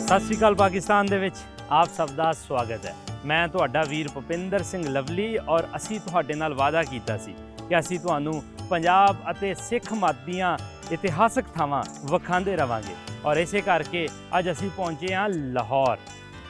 ਸਤਿ ਸ਼੍ਰੀ ਅਕਾਲ ਪਾਕਿਸਤਾਨ ਦੇ ਵਿੱਚ ਆਪ ਸਭ ਦਾ ਸਵਾਗਤ ਹੈ। ਮੈਂ ਤੁਹਾਡਾ ਵੀਰ ਭੁਪਿੰਦਰ ਸਿੰਘ ਲਵਲੀ ਔਰ ਅਸੀਂ ਤੁਹਾਡੇ ਨਾਲ ਵਾਅਦਾ ਕੀਤਾ ਸੀ ਕਿ ਅਸੀਂ ਤੁਹਾਨੂੰ ਪੰਜਾਬ ਅਤੇ ਸਿੱਖ ਮਤ ਦੀਆਂ ਇਤਿਹਾਸਕ ਥਾਵਾਂ ਵਿਖਾਉਂਦੇ ਰਵਾਂਗੇ ਔਰ ਇਸੇ ਕਰਕੇ ਅੱਜ ਅਸੀਂ ਪਹੁੰਚੇ ਹਾਂ ਲਾਹੌਰ।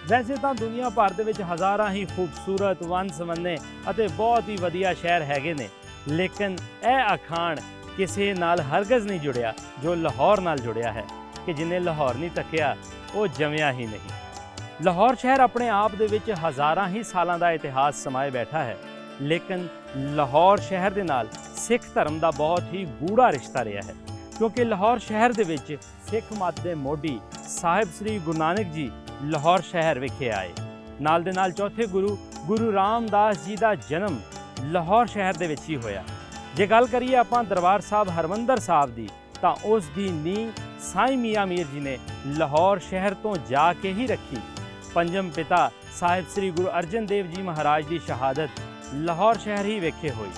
ਵੈਸੇ ਤਾਂ ਦੁਨੀਆ ਭਰ ਦੇ ਵਿੱਚ ਹਜ਼ਾਰਾਂ ਹੀ ਖੂਬਸੂਰਤ ਵੰਨ-ਸਵੰਨੇ ਅਤੇ ਬਹੁਤ ਹੀ ਵਧੀਆ ਸ਼ਹਿਰ ਹੈਗੇ ਨੇ, ਲੇਕਿਨ ਇਹ ਅਖਾਣ ਕਿਸੇ ਨਾਲ ਹਰਗਜ਼ ਨਹੀਂ ਜੁੜਿਆ ਜੋ ਲਾਹੌਰ ਨਾਲ ਜੁੜਿਆ ਹੈ ਕਿ ਜਿਹਨੇ ਲਾਹੌਰ ਨਹੀਂ ਤੱਕਿਆ ਉਹ ਜੰਮਿਆ ਹੀ ਨਹੀਂ। ਲਾਹੌਰ ਸ਼ਹਿਰ ਆਪਣੇ ਆਪ ਦੇ ਵਿੱਚ ਹਜ਼ਾਰਾਂ ਹੀ ਸਾਲਾਂ ਦਾ ਇਤਿਹਾਸ ਸਮਾਏ ਬੈਠਾ ਹੈ, ਲੇਕਿਨ ਲਾਹੌਰ ਸ਼ਹਿਰ ਦੇ ਨਾਲ ਸਿੱਖ ਧਰਮ ਦਾ ਬਹੁਤ ਹੀ ਗੂੜਾ ਰਿਸ਼ਤਾ ਰਿਹਾ ਹੈ ਕਿਉਂਕਿ ਲਾਹੌਰ ਸ਼ਹਿਰ ਦੇ ਵਿੱਚ ਸਿੱਖ ਮਤ ਦੇ ਮੋਢੀ ਸਾਹਿਬ ਸ੍ਰੀ ਗੁਰੂ ਨਾਨਕ ਜੀ ਲਾਹੌਰ ਸ਼ਹਿਰ ਵਿਖੇ ਆਏ। ਨਾਲ ਦੇ ਨਾਲ ਚੌਥੇ ਗੁਰੂ ਰਾਮਦਾਸ ਜੀ ਦਾ ਜਨਮ ਲਾਹੌਰ ਸ਼ਹਿਰ ਦੇ ਵਿੱਚ ਹੀ ਹੋਇਆ। ਜੇ ਗੱਲ ਕਰੀਏ ਆਪਾਂ ਦਰਬਾਰ ਸਾਹਿਬ ਹਰਮੰਦਰ ਸਾਹਿਬ ਦੀ ਤਾਂ ਉਸ ਦੀ ਨੀਂਹ ਸਾਈਂ ਮੀਆਂ ਮੀਰ ਜੀ ਨੇ ਲਾਹੌਰ ਸ਼ਹਿਰ ਤੋਂ ਜਾ ਕੇ ਹੀ ਰੱਖੀ। ਪੰਜਮ ਪਿਤਾ ਸਾਹਿਬ ਸ੍ਰੀ ਗੁਰੂ ਅਰਜਨ ਦੇਵ ਜੀ ਮਹਾਰਾਜ ਦੀ ਸ਼ਹਾਦਤ ਲਾਹੌਰ ਸ਼ਹਿਰ ਹੀ ਵਿਖੇ ਹੋਈ।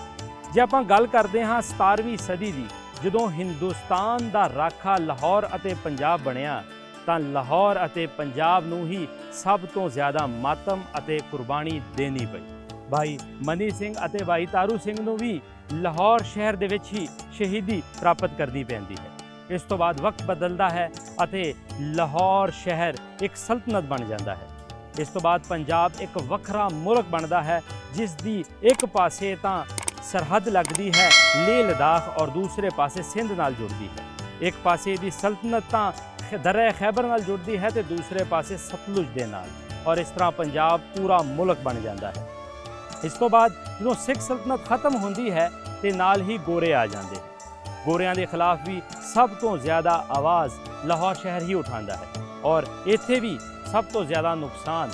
ਜੇ ਆਪਾਂ ਗੱਲ ਕਰਦੇ ਹਾਂ 17ਵੀਂ ਸਦੀ ਦੀ, ਜਦੋਂ ਹਿੰਦੁਸਤਾਨ ਦਾ ਰਾਖਾ ਲਾਹੌਰ ਅਤੇ ਪੰਜਾਬ ਬਣਿਆ ਤਾਂ ਲਾਹੌਰ ਅਤੇ ਪੰਜਾਬ ਨੂੰ ਹੀ ਸਭ ਤੋਂ ਜ਼ਿਆਦਾ ਮਾਤਮ ਅਤੇ ਕੁਰਬਾਨੀ ਦੇਣੀ ਪਈ। ਭਾਈ ਮਨੀ ਸਿੰਘ ਅਤੇ ਭਾਈ ਤਾਰੂ ਸਿੰਘ ਨੂੰ ਵੀ ਲਾਹੌਰ ਸ਼ਹਿਰ ਦੇ ਵਿੱਚ ਹੀ ਸ਼ਹੀਦੀ ਪ੍ਰਾਪਤ ਕਰਨੀ ਪੈਂਦੀ ਹੈ। ਇਸ ਤੋਂ ਬਾਅਦ ਵਕਤ ਬਦਲਦਾ ਹੈ ਅਤੇ ਲਾਹੌਰ ਸ਼ਹਿਰ ਇੱਕ ਸਲਤਨਤ ਬਣ ਜਾਂਦਾ ਹੈ। ਇਸ ਤੋਂ ਬਾਅਦ ਪੰਜਾਬ ਇੱਕ ਵੱਖਰਾ ਮੁਲਕ ਬਣਦਾ ਹੈ ਜਿਸ ਦੀ ਇੱਕ ਪਾਸੇ ਤਾਂ ਸਰਹੱਦ ਲੱਗਦੀ ਹੈ ਲੇਹ ਲਦਾਖ ਔਰ ਦੂਸਰੇ ਪਾਸੇ ਸਿੰਧ ਨਾਲ ਜੁੜਦੀ ਹੈ। ਇੱਕ ਪਾਸੇ ਦੀ ਸਲਤਨਤ ਤਾਂ ਦਰਿਆ ਖੈਬਰ ਨਾਲ ਜੁੜਦੀ ਹੈ ਤੇ ਦੂਸਰੇ ਪਾਸੇ ਸਤਲੁਜ ਦੇ ਨਾਲ, ਔਰ ਇਸ ਤਰ੍ਹਾਂ ਪੰਜਾਬ ਪੂਰਾ ਮੁਲਕ ਬਣ ਜਾਂਦਾ ਹੈ। ਇਸ ਤੋਂ ਬਾਅਦ ਜਦੋਂ ਸਿੱਖ ਸਲਤਨਤ ਖਤਮ ਹੁੰਦੀ ਹੈ ਤੇ ਨਾਲ ਹੀ ਗੋਰੇ ਆ ਜਾਂਦੇ ਹਨ। ਗੋਰਿਆਂ ਦੇ ਖਿਲਾਫ ਵੀ ਸਭ ਤੋਂ ਜ਼ਿਆਦਾ ਆਵਾਜ਼ ਲਾਹੌਰ ਸ਼ਹਿਰ ਹੀ ਉਠਾਉਂਦਾ ਹੈ ਔਰ ਇੱਥੇ ਵੀ ਸਭ ਤੋਂ ਜ਼ਿਆਦਾ ਨੁਕਸਾਨ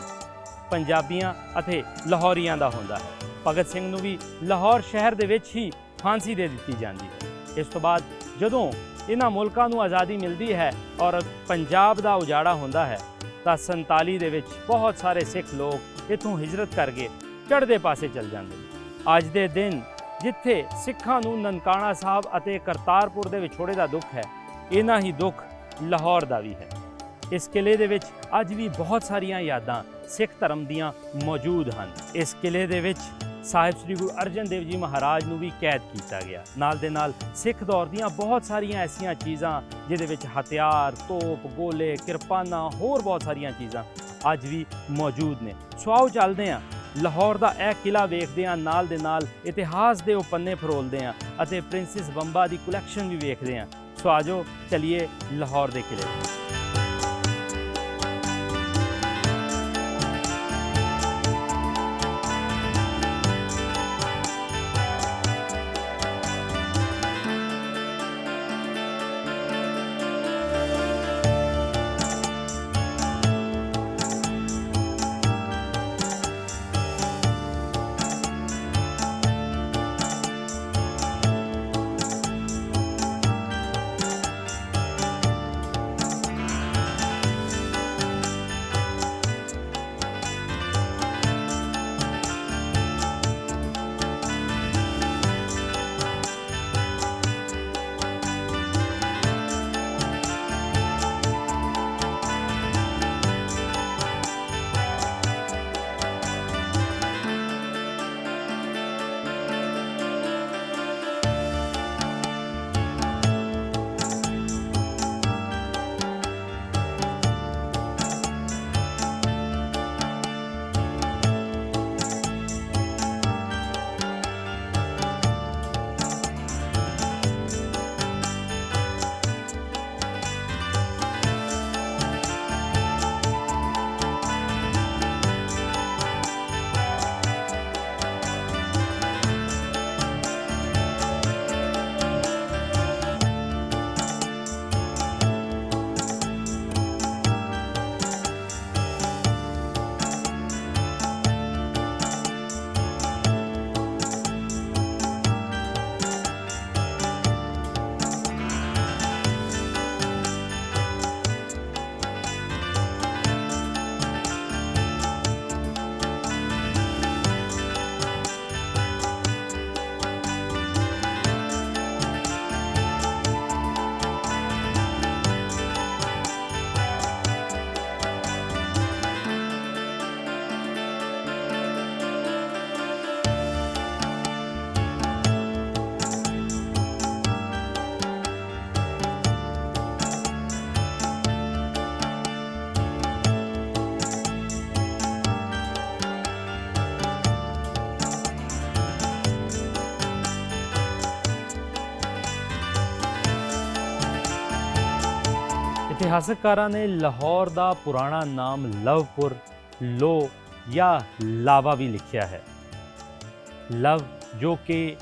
ਪੰਜਾਬੀਆਂ ਅਤੇ ਲਾਹੌਰੀਆਂ ਦਾ ਹੁੰਦਾ ਹੈ। ਭਗਤ ਸਿੰਘ ਨੂੰ ਵੀ ਲਾਹੌਰ ਸ਼ਹਿਰ ਦੇ ਵਿੱਚ ਹੀ ਫਾਂਸੀ ਦੇ ਦਿੱਤੀ ਜਾਂਦੀ ਹੈ। ਇਸ ਤੋਂ ਬਾਅਦ ਜਦੋਂ ਇਹਨਾਂ ਮੁਲਕਾਂ ਨੂੰ ਆਜ਼ਾਦੀ ਮਿਲਦੀ ਹੈ ਔਰ ਪੰਜਾਬ ਦਾ ਉਜਾੜਾ ਹੁੰਦਾ ਹੈ ਤਾਂ 47 ਦੇ ਵਿੱਚ ਬਹੁਤ ਸਾਰੇ ਸਿੱਖ ਲੋਕ ਇੱਥੋਂ ਹਿਜਰਤ ਕਰਕੇ ਚੜ੍ਹਦੇ ਪਾਸੇ ਚਲ ਜਾਂਦੇ ਨੇ। ਅੱਜ ਦੇ ਦਿਨ ਜਿੱਥੇ ਸਿੱਖਾਂ ਨੂੰ ਨਨਕਾਣਾ ਸਾਹਿਬ ਅਤੇ ਕਰਤਾਰਪੁਰ ਦੇ ਵਿਛੋੜੇ ਦਾ ਦੁੱਖ ਹੈ, ਇਹਨਾਂ ਹੀ ਦੁੱਖ ਲਾਹੌਰ ਦਾ ਵੀ ਹੈ। ਇਸ ਕਿਲੇ ਦੇ ਵਿੱਚ ਅੱਜ ਵੀ ਬਹੁਤ ਸਾਰੀਆਂ ਯਾਦਾਂ ਸਿੱਖ ਧਰਮ ਦੀਆਂ ਮੌਜੂਦ ਹਨ। ਇਸ ਕਿਲੇ ਦੇ ਵਿੱਚ ਸਾਹਿਬ ਸ੍ਰੀ ਗੁਰੂ ਅਰਜਨ ਦੇਵ ਜੀ ਮਹਾਰਾਜ ਨੂੰ ਵੀ ਕੈਦ ਕੀਤਾ ਗਿਆ। ਨਾਲ ਦੇ ਨਾਲ ਸਿੱਖ ਦੌਰ ਦੀਆਂ ਬਹੁਤ ਸਾਰੀਆਂ ਐਸੀਆਂ ਚੀਜ਼ਾਂ ਜਿਹਦੇ ਵਿੱਚ ਹਥਿਆਰ, ਤੋਪ, ਗੋਲੇ, ਕਿਰਪਾਨਾਂ, ਹੋਰ ਬਹੁਤ ਸਾਰੀਆਂ ਚੀਜ਼ਾਂ ਅੱਜ ਵੀ ਮੌਜੂਦ ਨੇ। ਸੋ ਆਓ ਚੱਲਦੇ ਹਾਂ ਲਾਹੌਰ ਦਾ ਇਹ ਕਿਲਾ ਵੇਖਦੇ ਹਾਂ, ਨਾਲ ਦੇ ਨਾਲ ਇਤਿਹਾਸ ਦੇ ਉਹ ਪੰਨੇ ਫਰੋਲਦੇ ਹਾਂ ਅਤੇ ਪ੍ਰਿੰਸੈਸ ਬੰਬਾ ਦੀ ਕਲੈਕਸ਼ਨ ਵੀ ਵੇਖਦੇ ਹਾਂ। ਸੋ ਆਜੋ ਚਲਿਏ ਲਾਹੌਰ ਦੇ ਕਿਲੇ। ਇਤਿਹਾਸਕਾਰਾਂ ਨੇ ਲਾਹੌਰ ਦਾ ਪੁਰਾਣਾ ਨਾਮ ਲਵਪੁਰ, ਲੋ ਜਾਂ ਲਾਵਾ ਵੀ ਲਿਖਿਆ ਹੈ। ਲਵ ਜੋ ਕਿ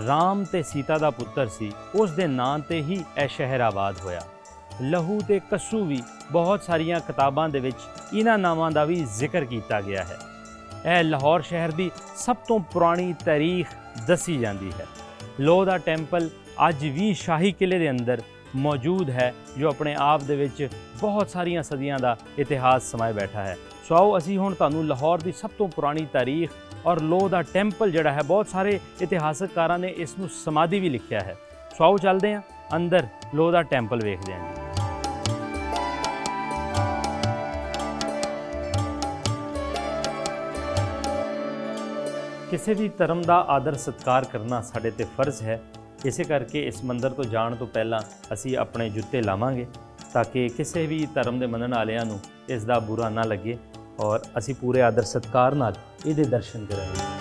ਰਾਮ ਤੇ ਸੀਤਾ ਦਾ ਪੁੱਤਰ ਸੀ, ਉਸ ਦੇ ਨਾਂ ਤੇ ਹੀ ਇਹ ਸ਼ਹਿਰ ਆਬਾਦ ਹੋਇਆ। ਲਹੂ ਤੇ ਕੱਸੂ ਵੀ ਬਹੁਤ ਸਾਰੀਆਂ ਕਿਤਾਬਾਂ ਦੇ ਵਿੱਚ ਇਹਨਾਂ ਨਾਵਾਂ ਦਾ ਵੀ ਜ਼ਿਕਰ ਕੀਤਾ ਗਿਆ ਹੈ। ਇਹ ਲਾਹੌਰ ਸ਼ਹਿਰ ਦੀ ਸਭ ਤੋਂ ਪੁਰਾਣੀ ਤਾਰੀਖ ਦੱਸੀ ਜਾਂਦੀ ਹੈ। ਲੋ ਦਾ ਟੈਂਪਲ ਅੱਜ ਵੀ ਸ਼ਾਹੀ ਕਿਲੇ ਦੇ ਅੰਦਰ ਮੌਜੂਦ ਹੈ, ਜੋ ਆਪਣੇ ਆਪ ਦੇ ਵਿੱਚ ਬਹੁਤ ਸਾਰੀਆਂ ਸਦੀਆਂ ਦਾ ਇਤਿਹਾਸ ਸਮਾਏ ਬੈਠਾ ਹੈ। ਸੋ ਆਓ ਅਸੀਂ ਹੁਣ ਤੁਹਾਨੂੰ ਲਾਹੌਰ ਦੀ ਸਭ ਤੋਂ ਪੁਰਾਣੀ ਤਾਰੀਖ ਔਰ ਲੋ ਦਾ ਟੈਂਪਲ ਜਿਹੜਾ ਹੈ, ਬਹੁਤ ਸਾਰੇ ਇਤਿਹਾਸਕਾਰਾਂ ਨੇ ਇਸ ਨੂੰ ਸਮਾਧੀ ਵੀ ਲਿਖਿਆ ਹੈ। ਸੋ ਆਓ ਚੱਲਦੇ ਹਾਂ ਅੰਦਰ, ਲੋ ਦਾ ਟੈਂਪਲ ਵੇਖਦੇ ਹਾਂ। ਕਿਸੇ ਵੀ ਧਰਮ ਦਾ ਆਦਰ ਸਤਿਕਾਰ ਕਰਨਾ ਸਾਡੇ ਤੇ ਫਰਜ਼ ਹੈ। ਇਸੇ ਕਰਕੇ ਇਸ ਮੰਦਰ ਤੋਂ ਜਾਣ ਤੋਂ ਪਹਿਲਾਂ ਅਸੀਂ ਆਪਣੇ ਜੁੱਤੇ ਲਾਵਾਂਗੇ, ਤਾਂ ਕਿ ਕਿਸੇ ਵੀ ਧਰਮ ਦੇ ਮੰਨਣ ਵਾਲਿਆਂ ਨੂੰ ਇਸ ਦਾ ਬੁਰਾ ਨਾ ਲੱਗੇ ਔਰ ਅਸੀਂ ਪੂਰੇ ਆਦਰ ਸਤਿਕਾਰ ਨਾਲ ਇਹਦੇ ਦਰਸ਼ਨ ਕਰਾਂਗੇ।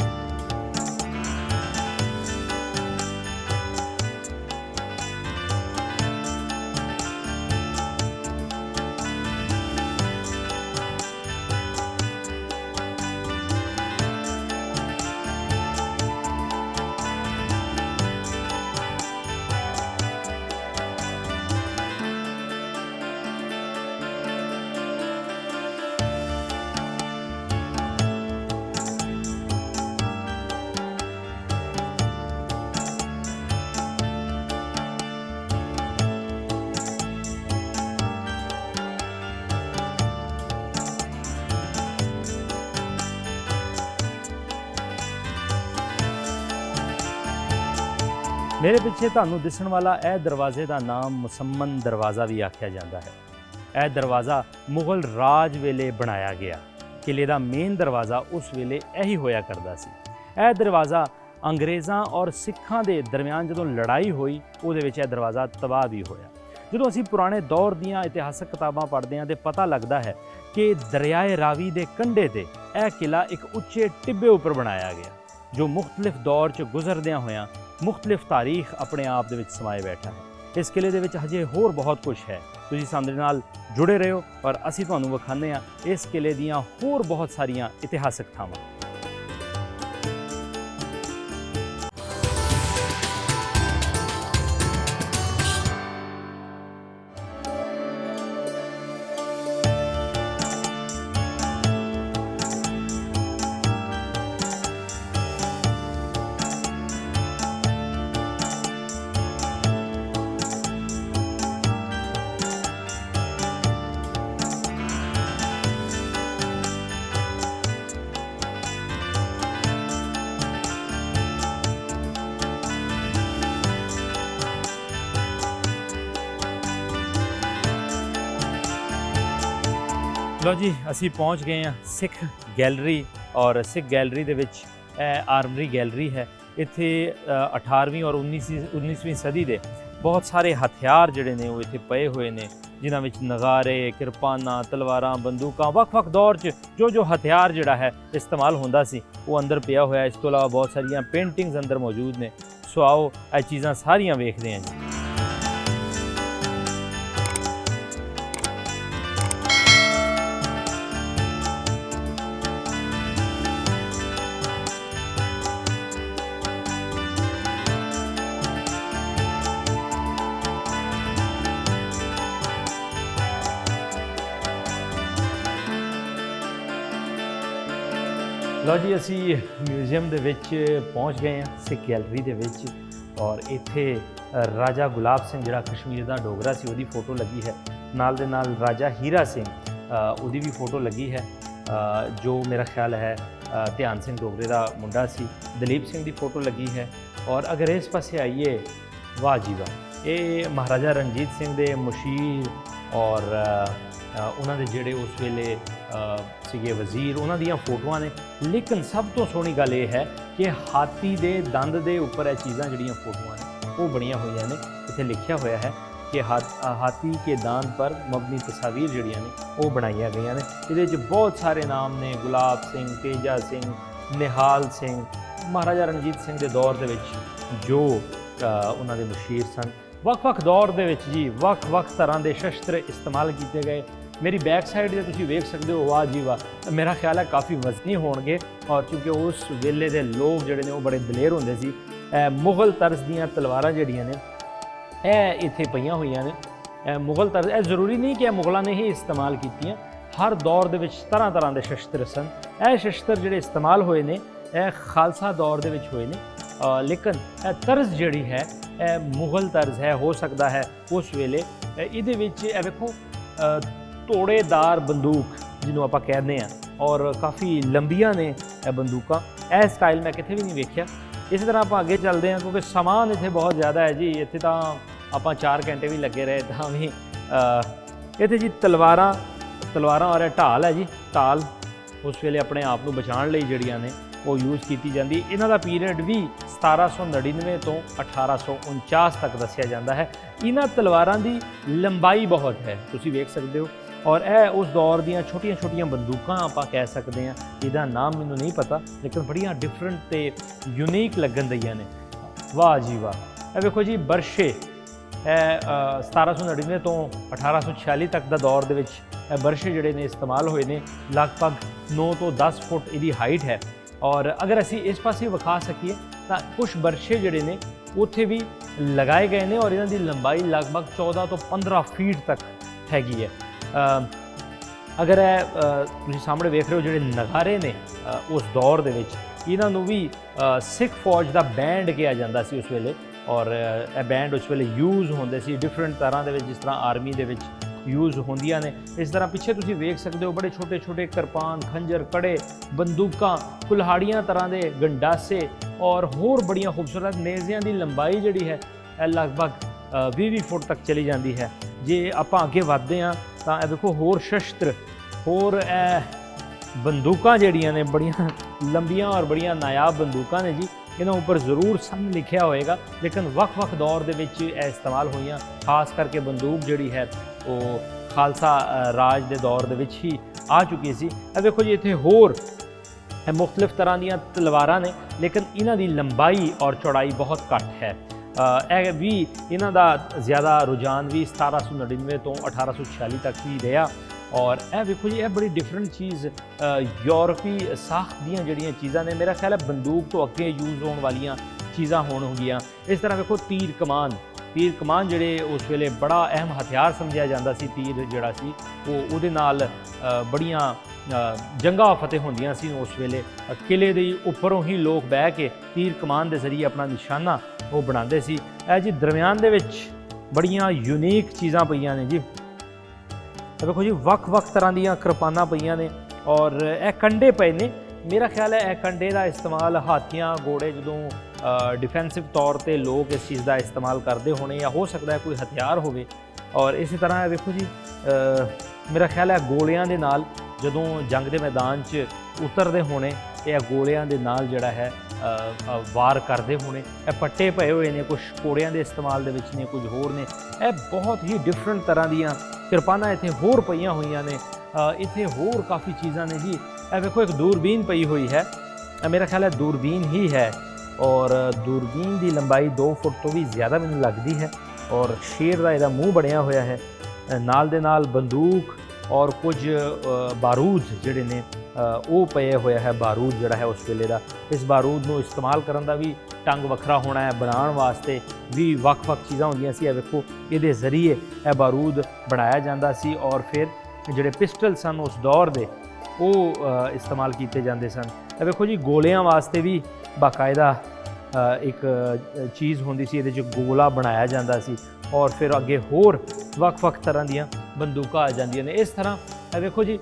ਮੇਰੇ ਪਿੱਛੇ ਤੁਹਾਨੂੰ ਦਿਸਣ ਵਾਲਾ ਇਹ ਦਰਵਾਜ਼ੇ ਦਾ ਨਾਮ ਮੁਸੰਮਨ ਦਰਵਾਜ਼ਾ ਵੀ ਆਖਿਆ ਜਾਂਦਾ ਹੈ। ਇਹ ਦਰਵਾਜ਼ਾ ਮੁਗਲ ਰਾਜ ਵੇਲੇ ਬਣਾਇਆ ਗਿਆ। ਕਿਲੇ ਦਾ ਮੇਨ ਦਰਵਾਜ਼ਾ ਉਸ ਵੇਲੇ ਇਹੀ ਹੋਇਆ ਕਰਦਾ ਸੀ। ਇਹ ਦਰਵਾਜ਼ਾ ਅੰਗਰੇਜ਼ਾਂ ਔਰ ਸਿੱਖਾਂ ਦੇ ਦਰਮਿਆਨ ਜਦੋਂ ਲੜਾਈ ਹੋਈ, ਉਹਦੇ ਵਿੱਚ ਇਹ ਦਰਵਾਜ਼ਾ ਤਬਾਹ ਵੀ ਹੋਇਆ। ਜਦੋਂ ਅਸੀਂ ਪੁਰਾਣੇ ਦੌਰ ਦੀਆਂ ਇਤਿਹਾਸਕ ਕਿਤਾਬਾਂ ਪੜ੍ਹਦੇ ਹਾਂ ਤਾਂ ਪਤਾ ਲੱਗਦਾ ਹੈ ਕਿ ਦਰਿਆਏ ਰਾਵੀ ਦੇ ਕੰਢੇ ਤੇ ਇਹ ਕਿਲਾ ਇੱਕ ਉੱਚੇ ਟਿੱਬੇ ਉੱਪਰ ਬਣਾਇਆ ਗਿਆ, ਜੋ ਮੁਖਤਲਿਫ ਦੌਰ 'ਚ ਗੁਜ਼ਰਦਿਆਂ ਹੋਇਆਂ ਮੁਖਤਲਿਫ ਤਾਰੀਖ ਆਪਣੇ ਆਪ ਦੇ ਵਿੱਚ ਸਮਾਏ ਬੈਠਾ ਹੈ। ਇਸ ਕਿਲੇ ਦੇ ਵਿੱਚ ਹਜੇ ਹੋਰ ਬਹੁਤ ਕੁਝ ਹੈ। ਤੁਸੀਂ ਸਾਡੇ ਨਾਲ ਜੁੜੇ ਰਹੋ ਔਰ ਅਸੀਂ ਤੁਹਾਨੂੰ ਵਿਖਾਉਂਦੇ ਹਾਂ ਇਸ ਕਿਲੇ ਦੀਆਂ ਹੋਰ ਬਹੁਤ ਸਾਰੀਆਂ ਇਤਿਹਾਸਕ ਥਾਵਾਂ। ਲਓ ਜੀ, ਅਸੀਂ ਪਹੁੰਚ ਗਏ ਹਾਂ ਸਿੱਖ ਗੈਲਰੀ ਔਰ ਸਿੱਖ ਗੈਲਰੀ ਦੇ ਵਿੱਚ ਇਹ ਆਰਮਰੀ ਗੈਲਰੀ ਹੈ। ਇੱਥੇ 18ਵੀਂ ਔਰ 19ਵੀਂ ਸਦੀ ਦੇ ਬਹੁਤ ਸਾਰੇ ਹਥਿਆਰ ਜਿਹੜੇ ਨੇ ਉਹ ਇੱਥੇ ਪਏ ਹੋਏ ਨੇ, ਜਿਨ੍ਹਾਂ ਵਿੱਚ ਨਗਾਰੇ, ਕਿਰਪਾਨਾਂ, ਤਲਵਾਰਾਂ, ਬੰਦੂਕਾਂ, ਵੱਖ-ਵੱਖ ਦੌਰ 'ਚ ਜੋ ਹਥਿਆਰ ਜਿਹੜਾ ਹੈ ਇਸਤੇਮਾਲ ਹੁੰਦਾ ਸੀ ਉਹ ਅੰਦਰ ਪਿਆ ਹੋਇਆ। ਇਸ ਤੋਂ ਇਲਾਵਾ ਬਹੁਤ ਸਾਰੀਆਂ ਪੇਂਟਿੰਗਸ ਅੰਦਰ ਮੌਜੂਦ ਨੇ। ਸੋ ਆਓ ਇਹ ਚੀਜ਼ਾਂ ਸਾਰੀਆਂ ਵੇਖਦੇ ਹਾਂ ਜੀ। ਲਓ ਜੀ, ਅਸੀਂ ਮਿਊਜ਼ੀਅਮ ਦੇ ਵਿੱਚ ਪਹੁੰਚ ਗਏ ਹਾਂ, ਸਿੱਖ ਗੈਲਰੀ ਦੇ ਵਿੱਚ। ਔਰ ਇੱਥੇ ਰਾਜਾ ਗੁਲਾਬ ਸਿੰਘ ਜਿਹੜਾ ਕਸ਼ਮੀਰ ਦਾ ਡੋਗਰਾ ਸੀ, ਉਹਦੀ ਫੋਟੋ ਲੱਗੀ ਹੈ। ਨਾਲ ਦੇ ਨਾਲ ਰਾਜਾ ਹੀਰਾ ਸਿੰਘ ਉਹਦੀ ਵੀ ਫੋਟੋ ਲੱਗੀ ਹੈ, ਜੋ ਮੇਰਾ ਖਿਆਲ ਹੈ ਧਿਆਨ ਸਿੰਘ ਡੋਗਰੇ ਦਾ ਮੁੰਡਾ ਸੀ। ਦਲੀਪ ਸਿੰਘ ਦੀ ਫੋਟੋ ਲੱਗੀ ਹੈ। ਔਰ ਅਗਰ ਇਸ ਪਾਸੇ ਆਈਏ, ਵਾਹ ਜੀ ਵਾਹ, ਇਹ ਮਹਾਰਾਜਾ ਰਣਜੀਤ ਸਿੰਘ ਦੇ ਮੁਸ਼ੀਰ ਔਰ ਉਹਨਾਂ ਦੇ ਜਿਹੜੇ ਉਸ ਵੇਲੇ ਸੀਗੇ ਵਜ਼ੀਰ, ਉਹਨਾਂ ਦੀਆਂ ਫੋਟੋਆਂ ਨੇ। ਲੇਕਿਨ ਸਭ ਤੋਂ ਸੋਹਣੀ ਗੱਲ ਇਹ ਹੈ ਕਿ ਹਾਥੀ ਦੇ ਦੰਦ ਦੇ ਉੱਪਰ ਇਹ ਚੀਜ਼ਾਂ ਜਿਹੜੀਆਂ ਫੋਟੋਆਂ ਨੇ ਉਹ ਬਣੀਆਂ ਹੋਈਆਂ ਨੇ। ਇੱਥੇ ਲਿਖਿਆ ਹੋਇਆ ਹੈ ਕਿ ਹਾਥੀ ਕੇ दांत पर मबनी तस्वीर ਜਿਹੜੀਆਂ ਨੇ ਉਹ ਬਣਾਈਆਂ ਗਈਆਂ ਨੇ। ਇਹਦੇ 'ਚ ਬਹੁਤ ਸਾਰੇ ਨਾਮ ਨੇ, ਗੁਲਾਬ ਸਿੰਘ, ਤੇਜਾ ਸਿੰਘ, ਨਿਹਾਲ ਸਿੰਘ, ਮਹਾਰਾਜਾ ਰਣਜੀਤ ਸਿੰਘ ਦੇ ਦੌਰ ਦੇ ਵਿੱਚ ਜੋ ਉਹਨਾਂ ਦੇ ਮੁਸ਼ੀਰ ਸਨ। ਵੱਖ-ਵੱਖ ਦੌਰ ਦੇ ਵਿੱਚ ਜੀ ਵੱਖ-ਵੱਖ ਤਰ੍ਹਾਂ ਦੇ ਸ਼ਸਤਰ ਇਸਤੇਮਾਲ ਕੀਤੇ ਗਏ। ਮੇਰੀ ਬੈਕ ਸਾਈਡ ਤੇ ਤੁਸੀਂ ਵੇਖ ਸਕਦੇ ਹੋ, ਵਾਹ ਜੀ ਵਾਹ, ਮੇਰਾ ਖਿਆਲ ਹੈ ਕਾਫੀ ਵਜ਼ਨੀ ਹੋਣਗੇ। ਔਰ ਕਿਉਂਕਿ ਉਸ ਵੇਲੇ ਦੇ ਲੋਕ ਜਿਹੜੇ ਨੇ ਉਹ ਬੜੇ ਦਲੇਰ ਹੁੰਦੇ ਸੀ। ਮੁਗਲ ਤਰਜ਼ ਦੀਆਂ ਤਲਵਾਰਾਂ ਜਿਹੜੀਆਂ ਨੇ ਇਹ ਇੱਥੇ ਪਈਆਂ ਹੋਈਆਂ ਨੇ। ਮੁਗਲ ਤਰਜ਼, ਇਹ ਜ਼ਰੂਰੀ ਨਹੀਂ ਕਿ ਇਹ ਮੁਗਲਾਂ ਨੇ ਹੀ ਇਸਤੇਮਾਲ ਕੀਤੀਆਂ, ਹਰ ਦੌਰ ਦੇ ਵਿੱਚ ਤਰ੍ਹਾਂ ਤਰ੍ਹਾਂ ਦੇ ਸ਼ਸਤਰ ਸਨ। ਇਹ ਸ਼ਸਤਰ ਜਿਹੜੇ ਇਸਤੇਮਾਲ ਹੋਏ ਨੇ ਇਹ ਖਾਲਸਾ ਦੌਰ ਦੇ ਵਿੱਚ ਹੋਏ ਨੇ, ਲੇਕਿਨ ਇਹ ਤਰਜ਼ ਜਿਹੜੀ ਹੈ ਇਹ ਮੁਗਲ ਤਰਜ਼ ਹੈ। ਹੋ ਸਕਦਾ ਹੈ ਉਸ ਵੇਲੇ ਇਹਦੇ ਵਿੱਚ ਇਹ ਵੇਖੋ ਤੋੜੇਦਾਰ ਬੰਦੂਕ ਜਿਹਨੂੰ ਆਪਾਂ ਕਹਿੰਦੇ ਹਾਂ, ਔਰ ਕਾਫੀ ਲੰਬੀਆਂ ਨੇ ਇਹ ਬੰਦੂਕਾਂ। ਇਹ ਸਟਾਈਲ ਮੈਂ ਕਿਤੇ ਵੀ ਨਹੀਂ ਵੇਖਿਆ। ਇਸੇ ਤਰ੍ਹਾਂ ਆਪਾਂ ਅੱਗੇ ਚੱਲਦੇ ਹਾਂ ਕਿਉਂਕਿ ਸਮਾਨ ਇੱਥੇ ਬਹੁਤ ਜ਼ਿਆਦਾ ਹੈ ਜੀ। ਇੱਥੇ ਤਾਂ ਆਪਾਂ 4 ਘੰਟੇ ਵੀ ਲੱਗੇ ਰਹੇ ਤਾਂ ਵੀ। ਇੱਥੇ ਜੀ ਤਲਵਾਰਾਂ ਔਰ ਇਹ ਢਾਲ ਹੈ ਜੀ। ਢਾਲ ਉਸ ਵੇਲੇ ਆਪਣੇ ਆਪ ਨੂੰ ਬਚਾਉਣ ਲਈ ਜਿਹੜੀਆਂ ਨੇ ਉਹ ਯੂਜ਼ ਕੀਤੀ ਜਾਂਦੀ। ਇਹਨਾਂ ਦਾ ਪੀਰੀਅਡ ਵੀ 1799 ਤੋਂ 1849 ਤੱਕ ਦੱਸਿਆ ਜਾਂਦਾ ਹੈ। ਇਹਨਾਂ ਤਲਵਾਰਾਂ ਦੀ ਲੰਬਾਈ ਬਹੁਤ ਹੈ, ਤੁਸੀਂ ਵੇਖ ਸਕਦੇ ਹੋ। ਔਰ ਇਹ ਉਸ ਦੌਰ ਦੀਆਂ ਛੋਟੀਆਂ ਬੰਦੂਕਾਂ ਆਪਾਂ ਕਹਿ ਸਕਦੇ ਹਾਂ। ਇਹਦਾ ਨਾਮ ਮੈਨੂੰ ਨਹੀਂ ਪਤਾ, ਲੇਕਿਨ ਬੜੀਆਂ ਡਿਫਰੈਂਟ ਤੇ ਯੂਨੀਕ ਲੱਗਣ ਦਈਆਂ ਨੇ। ਵਾਹ ਜੀ ਵਾਹ। ਇਹ ਵੇਖੋ ਜੀ ਬਰਸ਼ੇ, ਇਹ 1799 ਤੋਂ 1846 ਤੱਕ ਦਾ ਦੌਰ ਦੇ ਵਿੱਚ ਇਹ ਬਰਸ਼ੇ ਜਿਹੜੇ ਨੇ ਇਸਤੇਮਾਲ ਹੋਏ ਨੇ। ਲਗਭਗ 9 ਤੋਂ 10 ਫੁੱਟ ਇਹਦੀ ਹਾਈਟ ਹੈ। ਔਰ ਅਗਰ ਅਸੀਂ ਇਸ ਪਾਸੇ ਵਿਖਾ ਸਕੀਏ ਤਾਂ ਕੁਝ ਬਰਸ਼ੇ ਜਿਹੜੇ ਨੇ ਉੱਥੇ ਵੀ ਲਗਾਏ ਗਏ ਨੇ ਔਰ ਇਹਨਾਂ ਦੀ ਲੰਬਾਈ ਲਗਭਗ 14 ਤੋਂ 15 ਫੀਟ ਤੱਕ ਹੈਗੀ ਹੈ। ਅਗਰ ਇਹ ਤੁਸੀਂ ਸਾਹਮਣੇ ਵੇਖ ਰਹੇ ਹੋ ਜਿਹੜੇ ਨਗਾਰੇ ਨੇ ਉਸ ਦੌਰ ਦੇ ਵਿੱਚ, ਇਹਨਾਂ ਨੂੰ ਵੀ ਸਿੱਖ ਫੌਜ ਦਾ ਬੈਂਡ ਕਿਹਾ ਜਾਂਦਾ ਸੀ ਉਸ ਵੇਲੇ। ਔਰ ਇਹ ਬੈਂਡ ਉਸ ਵੇਲੇ ਯੂਜ਼ ਹੁੰਦੇ ਸੀ ਡਿਫਰੈਂਟ ਤਰ੍ਹਾਂ ਦੇ ਵਿੱਚ, ਜਿਸ ਤਰ੍ਹਾਂ ਆਰਮੀ ਦੇ ਵਿੱਚ ਯੂਜ਼ ਹੁੰਦੀਆਂ ਨੇ। ਇਸ ਤਰ੍ਹਾਂ ਪਿੱਛੇ ਤੁਸੀਂ ਵੇਖ ਸਕਦੇ ਹੋ ਬੜੇ ਛੋਟੇ ਕਿਰਪਾਨ, ਖੰਜਰ, ਕੜੇ, ਬੰਦੂਕਾਂ, ਕੁਲਹਾੜੀਆਂ ਤਰ੍ਹਾਂ ਦੇ ਗੰਡਾਸੇ ਔਰ ਹੋਰ ਬੜੀਆਂ ਖੂਬਸੂਰਤ ਨੇਜ਼ਿਆਂ ਦੀ ਲੰਬਾਈ ਜਿਹੜੀ ਹੈ ਇਹ ਲਗਭਗ 20 ਫੁੱਟ ਤੱਕ ਚਲੀ ਜਾਂਦੀ ਹੈ। ਜੇ ਆਪਾਂ ਅੱਗੇ ਵੱਧਦੇ ਹਾਂ ਤਾਂ ਇਹ ਦੇਖੋ ਹੋਰ ਸ਼ਸਤਰ, ਹੋਰ ਇਹ ਬੰਦੂਕਾਂ ਜਿਹੜੀਆਂ ਨੇ ਬੜੀਆਂ ਲੰਬੀਆਂ ਔਰ ਬੜੀਆਂ ਨਾਯਾਬ ਬੰਦੂਕਾਂ ਨੇ ਜੀ। ਇਹਨਾਂ ਉੱਪਰ ਜ਼ਰੂਰ ਸਨ ਲਿਖਿਆ ਹੋਏਗਾ, ਲੇਕਿਨ ਵੱਖ-ਵੱਖ ਦੌਰ ਦੇ ਵਿੱਚ ਇਹ ਇਸਤੇਮਾਲ ਹੋਈਆਂ। ਖਾਸ ਕਰਕੇ ਬੰਦੂਕ ਜਿਹੜੀ ਹੈ ਉਹ ਖਾਲਸਾ ਰਾਜ ਦੇ ਦੌਰ ਦੇ ਵਿੱਚ ਹੀ ਆ ਚੁੱਕੀ ਸੀ। ਇਹ ਦੇਖੋ ਜੀ ਇੱਥੇ ਹੋਰ ਮੁਖਤਲਿਫ ਤਰ੍ਹਾਂ ਦੀਆਂ ਤਲਵਾਰਾਂ ਨੇ, ਲੇਕਿਨ ਇਹਨਾਂ ਦੀ ਲੰਬਾਈ ਔਰ ਚੌੜਾਈ ਬਹੁਤ ਘੱਟ ਹੈ। ਇਹ ਵੀ ਇਹਨਾਂ ਦਾ ਜ਼ਿਆਦਾ ਰੁਝਾਨ ਵੀ 1799 ਤੋਂ 1846 ਤੱਕ ਹੀ ਰਿਹਾ। ਔਰ ਇਹ ਵੇਖੋ ਜੀ ਇਹ ਬੜੀ ਡਿਫਰੈਂਟ ਚੀਜ਼, ਯੂਰਪੀ ਸਾਖਤ ਦੀਆਂ ਜਿਹੜੀਆਂ ਚੀਜ਼ਾਂ ਨੇ, ਮੇਰਾ ਖਿਆਲ ਹੈ ਬੰਦੂਕ ਤੋਂ ਅੱਗੇ ਯੂਜ਼ ਹੋਣ ਵਾਲੀਆਂ ਚੀਜ਼ਾਂ ਹੋਣਗੀਆਂ। ਇਸ ਤਰ੍ਹਾਂ ਵੇਖੋ ਤੀਰ ਕਮਾਨ ਜਿਹੜੇ ਉਸ ਵੇਲੇ ਬੜਾ ਅਹਿਮ ਹਥਿਆਰ ਸਮਝਿਆ ਜਾਂਦਾ ਸੀ। ਤੀਰ ਜਿਹੜਾ ਸੀ ਉਹਦੇ ਨਾਲ ਬੜੀਆਂ ਜੰਗਾਂ ਫਤਿਹ ਹੁੰਦੀਆਂ ਸੀ ਉਸ ਵੇਲੇ। ਕਿਲੇ ਦੇ ਉੱਪਰੋਂ ਹੀ ਲੋਕ ਬਹਿ ਕੇ ਤੀਰ ਕਮਾਨ ਦੇ ਜ਼ਰੀਏ ਆਪਣਾ ਨਿਸ਼ਾਨਾ ਉਹ ਬਣਾਉਂਦੇ ਸੀ। ਇਹ ਜੀ ਦਰਮਿਆਨ ਦੇ ਵਿੱਚ ਬੜੀਆਂ ਯੂਨੀਕ ਚੀਜ਼ਾਂ ਪਈਆਂ ਨੇ ਜੀ। ਵੇਖੋ ਜੀ ਵੱਖ-ਵੱਖ ਤਰ੍ਹਾਂ ਦੀਆਂ ਕਿਰਪਾਨਾਂ ਪਈਆਂ ਨੇ ਔਰ ਇਹ ਕੰਡੇ ਪਏ ਨੇ। ਮੇਰਾ ਖਿਆਲ ਹੈ ਇਹ ਕੰਡੇ ਦਾ ਇਸਤੇਮਾਲ ਹਾਥੀਆਂ, ਘੋੜੇ ਜਦੋਂ ਡਿਫੈਂਸਿਵ ਤੌਰ ਤੇ ਲੋਕ ਇਸ ਚੀਜ਼ ਦਾ ਇਸਤੇਮਾਲ ਕਰਦੇ ਹੋਣੇ, ਜਾਂ ਹੋ ਸਕਦਾ ਹੈ ਕੋਈ ਹਥਿਆਰ ਹੋਵੇ। ਔਰ ਇਸੇ ਤਰ੍ਹਾਂ ਵੇਖੋ ਜੀ ਮੇਰਾ ਖਿਆਲ ਹੈ ਗੋਲਿਆਂ ਦੇ ਨਾਲ ਜਦੋਂ ਜੰਗ ਦੇ ਮੈਦਾਨ 'ਚ ਉਤਰਦੇ ਹੋਣੇ ਤੇ ਇਹ ਗੋਲਿਆਂ ਦੇ ਨਾਲ ਜਿਹੜਾ ਹੈ ਵਾਰ ਕਰਦੇ ਹੋਣੇ। ਇਹ ਪੱਟੇ ਪਏ ਹੋਏ ਨੇ, ਕੁਝ ਘੋੜਿਆਂ ਦੇ ਇਸਤੇਮਾਲ ਦੇ ਵਿੱਚ ਨੇ, ਕੁਝ ਹੋਰ ਨੇ। ਇਹ ਬਹੁਤ ਹੀ ਡਿਫਰੈਂਟ ਤਰ੍ਹਾਂ ਦੀਆਂ ਕਿਰਪਾਨਾਂ ਇੱਥੇ ਹੋਰ ਪਈਆਂ ਹੋਈਆਂ ਨੇ। ਇੱਥੇ ਹੋਰ ਕਾਫੀ ਚੀਜ਼ਾਂ ਨੇ ਜੀ। ਇਹ ਵੇਖੋ ਇੱਕ ਦੂਰਬੀਨ ਪਈ ਹੋਈ ਹੈ, ਮੇਰਾ ਖਿਆਲ ਹੈ ਦੂਰਬੀਨ ਹੀ ਹੈ। ਔਰ ਦੂਰਬੀਨ ਦੀ ਲੰਬਾਈ 2 ਫੁੱਟ ਤੋਂ ਵੀ ਜ਼ਿਆਦਾ ਮੈਨੂੰ ਲੱਗਦੀ ਹੈ। ਔਰ ਸ਼ੇਰ ਦਾ ਇਹਦਾ ਮੂੰਹ ਬਣਿਆ ਹੋਇਆ ਹੈ। ਨਾਲ ਦੇ ਨਾਲ ਬੰਦੂਕ ਔਰ ਕੁਝ ਬਾਰੂਦ ਜਿਹੜੇ ਨੇ ਉਹ ਪਏ ਹੋਇਆ ਹੈ। ਬਾਰੂਦ ਜਿਹੜਾ ਹੈ ਉਸ ਵੇਲੇ ਦਾ, ਇਸ ਬਾਰੂਦ ਨੂੰ ਇਸਤੇਮਾਲ ਕਰਨ ਦਾ ਵੀ ਢੰਗ ਵੱਖਰਾ ਹੋਣਾ ਹੈ। ਬਣਾਉਣ ਵਾਸਤੇ ਵੀ ਵੱਖ-ਵੱਖ ਚੀਜ਼ਾਂ ਹੁੰਦੀਆਂ ਸੀ। ਇਹ ਵੇਖੋ ਇਹਦੇ ਜ਼ਰੀਏ ਇਹ ਬਾਰੂਦ ਬਣਾਇਆ ਜਾਂਦਾ ਸੀ ਔਰ ਫਿਰ ਜਿਹੜੇ ਪਿਸਟਲ ਸਨ ਉਸ ਦੌਰ ਦੇ ਉਹ ਇਸਤੇਮਾਲ ਕੀਤੇ ਜਾਂਦੇ ਸਨ। ਇਹ ਵੇਖੋ ਜੀ ਗੋਲਿਆਂ ਵਾਸਤੇ ਵੀ ਬਾਕਾਇਦਾ ਇੱਕ ਚੀਜ਼ ਹੁੰਦੀ ਸੀ, ਇਹਦੇ 'ਚ ਗੋਲਾ ਬਣਾਇਆ ਜਾਂਦਾ ਸੀ ਔਰ ਫਿਰ ਅੱਗੇ ਹੋਰ ਵੱਖ-ਵੱਖ ਤਰ੍ਹਾਂ ਦੀਆਂ ਬੰਦੂਕਾਂ ਆ ਜਾਂਦੀਆਂ ਨੇ। ਇਸ ਤਰ੍ਹਾਂ ਇਹ ਵੇਖੋ ਜੀ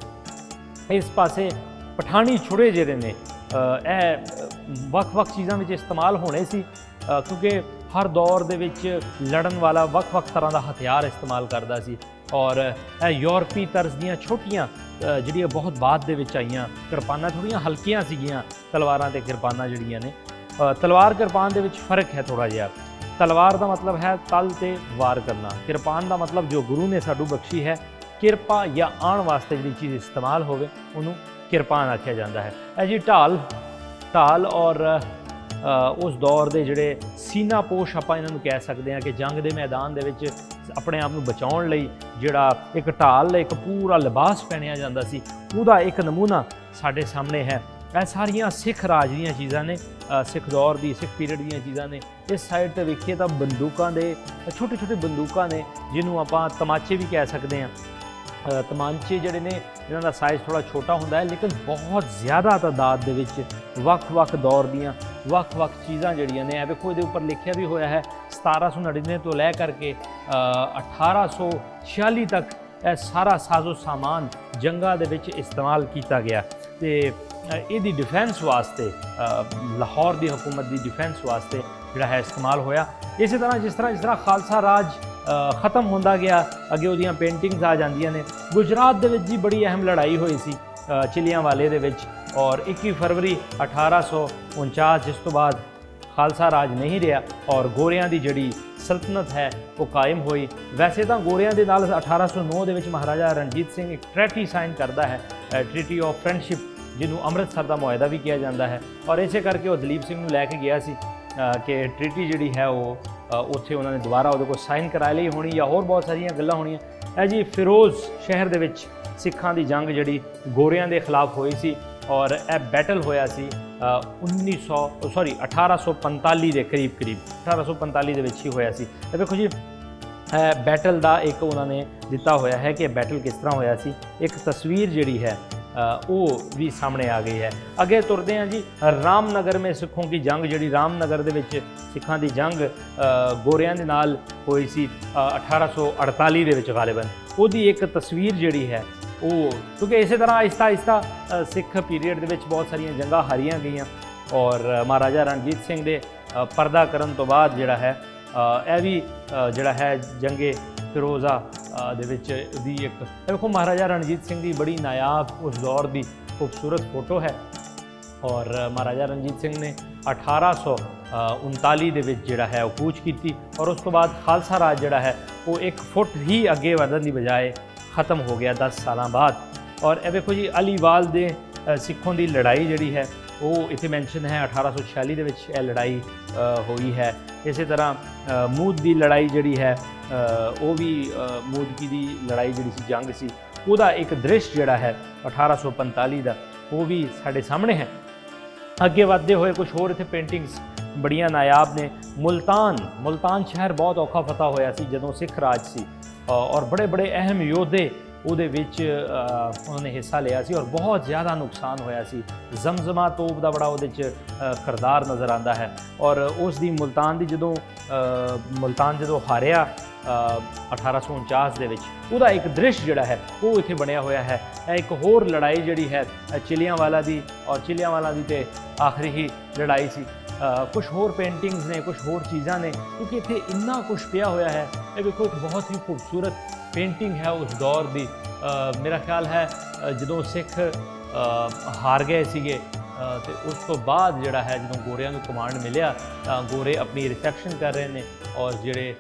ਇਸ ਪਾਸੇ ਪਠਾਣੀ ਛੁਰੇ ਜਿਹੜੇ ਨੇ ਇਹ ਵੱਖ-ਵੱਖ ਚੀਜ਼ਾਂ ਵਿੱਚ ਇਸਤੇਮਾਲ ਹੋਣੇ ਸੀ, ਕਿਉਂਕਿ ਹਰ ਦੌਰ ਦੇ ਵਿੱਚ ਲੜਨ ਵਾਲਾ ਵੱਖ-ਵੱਖ ਤਰ੍ਹਾਂ ਦਾ ਹਥਿਆਰ ਇਸਤੇਮਾਲ ਕਰਦਾ ਸੀ। ਔਰ ਇਹ ਯੂਰਪੀ ਤਰਜ਼ ਦੀਆਂ ਛੋਟੀਆਂ ਜਿਹੜੀਆਂ ਬਹੁਤ ਬਾਅਦ ਦੇ ਵਿੱਚ ਆਈਆਂ ਕਿਰਪਾਨਾਂ ਥੋੜ੍ਹੀਆਂ ਹਲਕੀਆਂ ਸੀਗੀਆਂ ਤਲਵਾਰਾਂ ਤੇ ਕਿਰਪਾਨਾਂ ਜਿਹੜੀਆਂ ਨੇ। ਤਲਵਾਰ ਕਿਰਪਾਨ ਦੇ ਵਿੱਚ ਫਰਕ ਹੈ ਥੋੜ੍ਹਾ ਜਿਹਾ। ਤਲਵਾਰ ਦਾ ਮਤਲਬ ਹੈ ਤਲ ਤੇ ਵਾਰ ਕਰਨਾ, ਕਿਰਪਾਨ ਦਾ ਮਤਲਬ ਜੋ ਗੁਰੂ ਨੇ ਸਾਨੂੰ ਬਖਸ਼ੀ ਹੈ ਕਿਰਪਾ ਜਾਂ ਆਉਣ ਵਾਸਤੇ ਜਿਹੜੀ ਚੀਜ਼ ਇਸਤੇਮਾਲ ਹੋਵੇ ਉਹਨੂੰ ਕਿਰਪਾਨ ਆਖਿਆ ਜਾਂਦਾ ਹੈ। ਇਹ ਜੀ ਢਾਲ ਔਰ ਉਸ ਦੌਰ ਦੇ ਜਿਹੜੇ ਸੀਨਾ ਪੋਸ਼ ਆਪਾਂ ਇਹਨਾਂ ਨੂੰ ਕਹਿ ਸਕਦੇ ਹਾਂ ਕਿ ਜੰਗ ਦੇ ਮੈਦਾਨ ਦੇ ਵਿੱਚ ਆਪਣੇ ਆਪ ਨੂੰ ਬਚਾਉਣ ਲਈ ਜਿਹੜਾ ਇੱਕ ਢਾਲ, ਇੱਕ ਪੂਰਾ ਲਿਬਾਸ ਪਹਿਨਿਆ ਜਾਂਦਾ ਸੀ, ਉਹਦਾ ਇੱਕ ਨਮੂਨਾ ਸਾਡੇ ਸਾਹਮਣੇ ਹੈ। ਇਹ ਸਾਰੀਆਂ ਸਿੱਖ ਰਾਜ ਦੀਆਂ ਚੀਜ਼ਾਂ ਨੇ, ਸਿੱਖ ਦੌਰ ਦੀ, ਸਿੱਖ ਪੀਰੀਅਡ ਦੀਆਂ ਚੀਜ਼ਾਂ ਨੇ। ਇਸ ਸਾਈਡ ਤੇ ਵੇਖੀਏ ਤਾਂ ਬੰਦੂਕਾਂ ਦੇ ਛੋਟੇ ਛੋਟੇ ਬੰਦੂਕਾਂ ਨੇ, ਜਿਹਨੂੰ ਆਪਾਂ ਤਮਾਚੇ ਵੀ ਕਹਿ ਸਕਦੇ ਹਾਂ। ਤਮਾਂਚੇ ਜਿਹੜੇ ਨੇ ਇਹਨਾਂ ਦਾ ਸਾਈਜ਼ ਥੋੜ੍ਹਾ ਛੋਟਾ ਹੁੰਦਾ ਹੈ, ਲੇਕਿਨ ਬਹੁਤ ਜ਼ਿਆਦਾ ਤਾਦਾਦ ਦੇ ਵਿੱਚ ਵੱਖ-ਵੱਖ ਦੌਰ ਦੀਆਂ ਵੱਖ-ਵੱਖ ਚੀਜ਼ਾਂ ਜਿਹੜੀਆਂ ਨੇ, ਇਹ ਵੇਖੋ ਇਹਦੇ ਉੱਪਰ ਲਿਖਿਆ ਵੀ ਹੋਇਆ ਹੈ 1799 ਤੋਂ ਲੈ ਕਰਕੇ 1846 ਤੱਕ ਇਹ ਸਾਰਾ ਸਾਜ਼ੋ ਸਾਮਾਨ ਜੰਗਾਂ ਦੇ ਵਿੱਚ ਇਸਤੇਮਾਲ ਕੀਤਾ ਗਿਆ ਤੇ ਇਹਦੀ ਡਿਫੈਂਸ ਵਾਸਤੇ ਲਾਹੌਰ ਦੀ ਹਕੂਮਤ ਦੀ ਡਿਫੈਂਸ ਵਾਸਤੇ ਜਿਹੜਾ ਹੈ ਇਸਤੇਮਾਲ ਹੋਇਆ। ਇਸੇ ਤਰ੍ਹਾਂ ਜਿਸ ਤਰ੍ਹਾਂ ਖਾਲਸਾ ਰਾਜ ख़त्म होंदा गया, अगे उहदियां पेंटिंग्स आ जांदियां ने। गुजरात दे विच जी बड़ी अहम लड़ाई हुई सी चिलियांवाले दे विच, और 21 फरवरी 1849 जिस तो बाद खालसा राज नहीं रहा और गोरियां दी जिहड़ी सल्तनत है वो कायम हुई। वैसे तो गोरियां दे नाल 1809 दे विच महाराजा रणजीत सिंह एक ट्रैटी साइन करता है, ट्रीटी ऑफ फ्रेंडशिप, जिन्होंने अमृतसर का मुआहदा भी किया जाता है, और इसे करके वो दलीप सिंह नूं लैके गया सी कि ट्रीटी जिहड़ी है वो ਉੱਥੇ ਉਹਨਾਂ ਨੇ ਦੁਬਾਰਾ ਉਹਦੇ ਕੋਲ ਸਾਈਨ ਕਰਾ ਲਈ ਹੋਣੀ ਜਾਂ ਹੋਰ ਬਹੁਤ ਸਾਰੀਆਂ ਗੱਲਾਂ ਹੋਣੀਆਂ। ਇਹ ਜੀ ਫਿਰੋਜ਼ ਸ਼ਹਿਰ ਦੇ ਵਿੱਚ ਸਿੱਖਾਂ ਦੀ ਜੰਗ ਜਿਹੜੀ ਗੋਰਿਆਂ ਦੇ ਖਿਲਾਫ ਹੋਈ ਸੀ, ਔਰ ਇਹ ਬੈਟਲ ਹੋਇਆ ਸੀ 1845 ਦੇ ਕਰੀਬ 1845 ਦੇ ਵਿੱਚ ਹੀ ਹੋਇਆ ਸੀ। ਇਹ ਵੇਖੋ ਜੀ ਬੈਟਲ ਦਾ ਇੱਕ ਉਹਨਾਂ ਨੇ ਦਿੱਤਾ ਹੋਇਆ ਹੈ ਕਿ ਬੈਟਲ ਕਿਸ ਤਰ੍ਹਾਂ ਹੋਇਆ ਸੀ। ਇੱਕ ਤਸਵੀਰ ਜਿਹੜੀ ਹੈ ਉਹ ਵੀ ਸਾਹਮਣੇ ਆ ਗਈ ਹੈ। ਅੱਗੇ ਤੁਰਦੇ ਹਾਂ ਜੀ, ਰਾਮਨਗਰ में ਸਿੱਖੋਂ की ਜੰਗ, ਜਿਹੜੀ ਰਾਮਨਗਰ ਦੇ ਵਿੱਚ ਸਿੱਖਾਂ ਦੀ ਜੰਗ ਗੋਰਿਆਂ ਦੇ ਨਾਲ ਹੋਈ ਸੀ 1848 ਦੇ ਵਿੱਚ ਗਾਲਿਬਨ, ਉਹਦੀ ਇੱਕ ਤਸਵੀਰ ਜਿਹੜੀ ਹੈ ਉਹ, ਕਿਉਂਕਿ ਇਸੇ ਤਰ੍ਹਾਂ ਆਹਿਸਤਾ ਆਹਿਸਤਾ ਸਿੱਖ ਪੀਰੀਅਡ ਦੇ ਵਿੱਚ ਬਹੁਤ ਸਾਰੀਆਂ ਜੰਗਾਂ ਹਾਰੀਆਂ ਗਈਆਂ, ਔਰ ਮਹਾਰਾਜਾ ਰਣਜੀਤ ਸਿੰਘ ਦੇ ਪਰਦਾ ਕਰਨ ਤੋਂ ਬਾਅਦ ਜਿਹੜਾ ਹੈ ਇਹ ਵੀ ਜਿਹੜਾ ਹੈ ਜੰਗੇ ਫਿਰੋਜ਼ਾ ਦੇ ਵਿੱਚ ਦੀ ਇੱਕ ਦੇਖੋ महाराजा रणजीत सिंह की बड़ी नायाब उस दौर की खूबसूरत फोटो है। और महाराजा रणजीत सिंह ने 1839 ਦੇ ਵਿੱਚ ਜਿਹੜਾ ਹੈ ਉਹ ਕੂਚ ਕੀਤੀ, और उस तो बाद खालसा राज ਜਿਹੜਾ है वो 1 फुट ही ਅੱਗੇ ਵਧਣ ਦੀ ਬਜਾਏ ख़त्म हो गया 10 ਸਾਲਾਂ ਬਾਅਦ। और ਇਹ ਵੇਖੋ ਜੀ ਅਲੀਵਾਲ ਦੇ ਸਿੱਖੋਂ ਦੀ ਲੜਾਈ ਜਿਹੜੀ ਹੈ ਉਹ ਇੱਥੇ ਮੈਂਸ਼ਨ ਹੈ 1846 ਦੇ ਵਿੱਚ ਇਹ ਲੜਾਈ ਹੋਈ ਹੈ। ਇਸੇ ਤਰ੍ਹਾਂ ਮੂਦ ਦੀ ਲੜਾਈ ਜਿਹੜੀ ਹੈ ਉਹ ਵੀ ਮੂਦਕੀ ਦੀ ਲੜਾਈ ਜਿਹੜੀ ਸੀ ਜੰਗ ਸੀ, ਉਹਦਾ ਇੱਕ ਦ੍ਰਿਸ਼ ਜਿਹੜਾ ਹੈ 1845 ਦਾ ਉਹ ਵੀ ਸਾਡੇ ਸਾਹਮਣੇ ਹੈ। ਅੱਗੇ ਵਧਦੇ ਹੋਏ ਕੁਝ ਹੋਰ ਇੱਥੇ ਪੇਂਟਿੰਗਸ ਬੜੀਆਂ ਨਾਯਾਬ ਨੇ। ਮੁਲਤਾਨ ਸ਼ਹਿਰ ਬਹੁਤ ਔਖਾ ਫਤਹ ਹੋਇਆ ਸੀ ਜਦੋਂ ਸਿੱਖ ਰਾਜ ਸੀ, ਔਰ ਬੜੇ ਬੜੇ ਅਹਿਮ ਯੋਧੇ ਉਹਦੇ ਵਿੱਚ ਉਹਨਾਂ ਨੇ ਹਿੱਸਾ ਲਿਆ ਸੀ, ਔਰ ਬਹੁਤ ਜ਼ਿਆਦਾ ਨੁਕਸਾਨ ਹੋਇਆ ਸੀ। ਜ਼ਮਜ਼ਮਾ ਤੋਪ ਦਾ ਬੜਾ ਉਹਦੇ 'ਚ ਕਿਰਦਾਰ ਨਜ਼ਰ ਆਉਂਦਾ ਹੈ, ਔਰ ਉਸ ਦੀ ਮੁਲਤਾਨ ਜਦੋਂ ਹਾਰਿਆ 1849 ਦੇ ਵਿੱਚ, ਉਹਦਾ ਇੱਕ ਦ੍ਰਿਸ਼ ਜਿਹੜਾ ਹੈ ਉਹ ਇੱਥੇ ਬਣਿਆ ਹੋਇਆ ਹੈ। ਇਹ ਇੱਕ ਹੋਰ ਲੜਾਈ ਜਿਹੜੀ ਹੈ ਚਿਲਿਆਂਵਾਲਾ ਦੀ, ਔਰ ਚਿਲਿਆਂਵਾਲਾ ਦੀ ਤੇ ਆਖਰੀ ਹੀ ਲੜਾਈ ਸੀ। ਕੁਝ ਹੋਰ ਪੇਂਟਿੰਗਸ ਨੇ, ਕੁਝ ਹੋਰ ਚੀਜ਼ਾਂ ਨੇ, ਕਿਉਂਕਿ ਇੱਥੇ ਇੰਨਾ ਕੁਝ ਪਿਆ ਹੋਇਆ ਹੈ। ਇਹ ਵੇਖੋ ਇੱਕ ਬਹੁਤ ਹੀ ਖੂਬਸੂਰਤ ਪੇਂਟਿੰਗ ਹੈ ਉਸ ਦੌਰ ਦੀ। ਮੇਰਾ ਖਿਆਲ ਹੈ ਜਦੋਂ ਸਿੱਖ ਹਾਰ ਗਏ ਸੀਗੇ ਤੇ ਉਸ ਤੋਂ ਬਾਅਦ ਜਿਹੜਾ ਹੈ ਜਦੋਂ ਗੋਰਿਆਂ ਨੂੰ ਕਮਾਂਡ ਮਿਲਿਆ ਤਾਂ ਗੋਰੇ ਆਪਣੀ ਰਿਸੈਪਸ਼ਨ ਕਰ ਰਹੇ ਨੇ, ਔਰ ਜਿਹੜੇ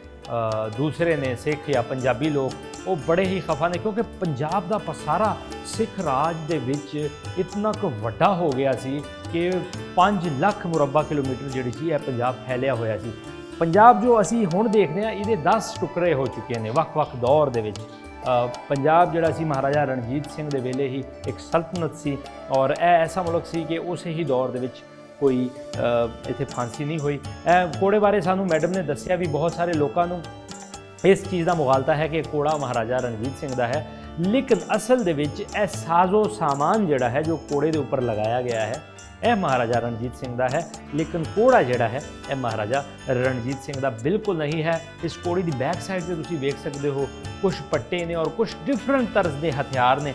ਦੂਸਰੇ ਨੇ ਸਿੱਖ ਜਾਂ ਪੰਜਾਬੀ ਲੋਕ ਉਹ ਬੜੇ ਹੀ ਖਫਾ ਨੇ, ਕਿਉਂਕਿ ਪੰਜਾਬ ਦਾ ਪਸਾਰਾ ਸਿੱਖ ਰਾਜ ਦੇ ਵਿੱਚ ਇਤਨਾ ਕੁ ਵੱਡਾ ਹੋ ਗਿਆ ਸੀ ਕਿ 5 ਲੱਖ ਮੁਰੱਬਾ ਕਿਲੋਮੀਟਰ ਜਿਹੜੀ ਸੀ ਇਹ ਪੰਜਾਬ ਫੈਲਿਆ ਹੋਇਆ ਸੀ। ਪੰਜਾਬ ਜੋ ਅਸੀਂ ਹੁਣ ਦੇਖਦੇ ਹਾਂ ਇਹਦੇ 10 ਟੁਕੜੇ ਹੋ ਚੁੱਕੇ ਨੇ ਵੱਖ-ਵੱਖ ਦੌਰ ਦੇ ਵਿੱਚ। ਪੰਜਾਬ ਜਿਹੜਾ ਸੀ ਮਹਾਰਾਜਾ ਰਣਜੀਤ ਸਿੰਘ ਦੇ ਵੇਲੇ ਹੀ ਇੱਕ ਸਲਤਨਤ ਸੀ, ਔਰ ਇਹ ਐਸਾ ਮੁਲਕ ਸੀ ਕਿ ਉਸੇ ਹੀ ਦੌਰ ਦੇ ਵਿੱਚ ਕੋਈ ਇੱਥੇ ਫਾਂਸੀ ਨਹੀਂ ਹੋਈ। ਇਹ ਕੋੜੇ ਬਾਰੇ ਸਾਨੂੰ ਮੈਡਮ ਨੇ ਦੱਸਿਆ ਵੀ ਬਹੁਤ ਸਾਰੇ ਲੋਕਾਂ ਨੂੰ ਇਸ ਚੀਜ਼ ਦਾ ਮੁਗਾਲਤਾ ਹੈ ਕਿ ਕੋੜਾ ਮਹਾਰਾਜਾ ਰਣਜੀਤ ਸਿੰਘ ਦਾ ਹੈ, ਲੇਕਿਨ ਅਸਲ ਦੇ ਵਿੱਚ ਇਹ ਸਾਜ਼ੋ ਸਾਮਾਨ ਜਿਹੜਾ ਹੈ ਜੋ ਕੋੜੇ ਦੇ ਉੱਪਰ ਲਗਾਇਆ ਗਿਆ ਹੈ ਇਹ ਮਹਾਰਾਜਾ ਰਣਜੀਤ ਸਿੰਘ ਦਾ ਹੈ, ਲੇਕਿਨ ਕੋੜਾ ਜਿਹੜਾ ਹੈ ਇਹ ਮਹਾਰਾਜਾ ਰਣਜੀਤ ਸਿੰਘ ਦਾ ਬਿਲਕੁਲ ਨਹੀਂ ਹੈ। ਇਸ ਕੋੜੇ ਦੀ ਬੈਕ ਸਾਈਡ ਤੇ ਤੁਸੀਂ ਵੇਖ ਸਕਦੇ ਹੋ ਕੁਝ ਪੱਟੇ ਨੇ ਔਰ ਕੁਝ ਡਿਫਰੈਂਟ ਤਰ੍ਹਾਂ ਦੇ ਹਥਿਆਰ ਨੇ,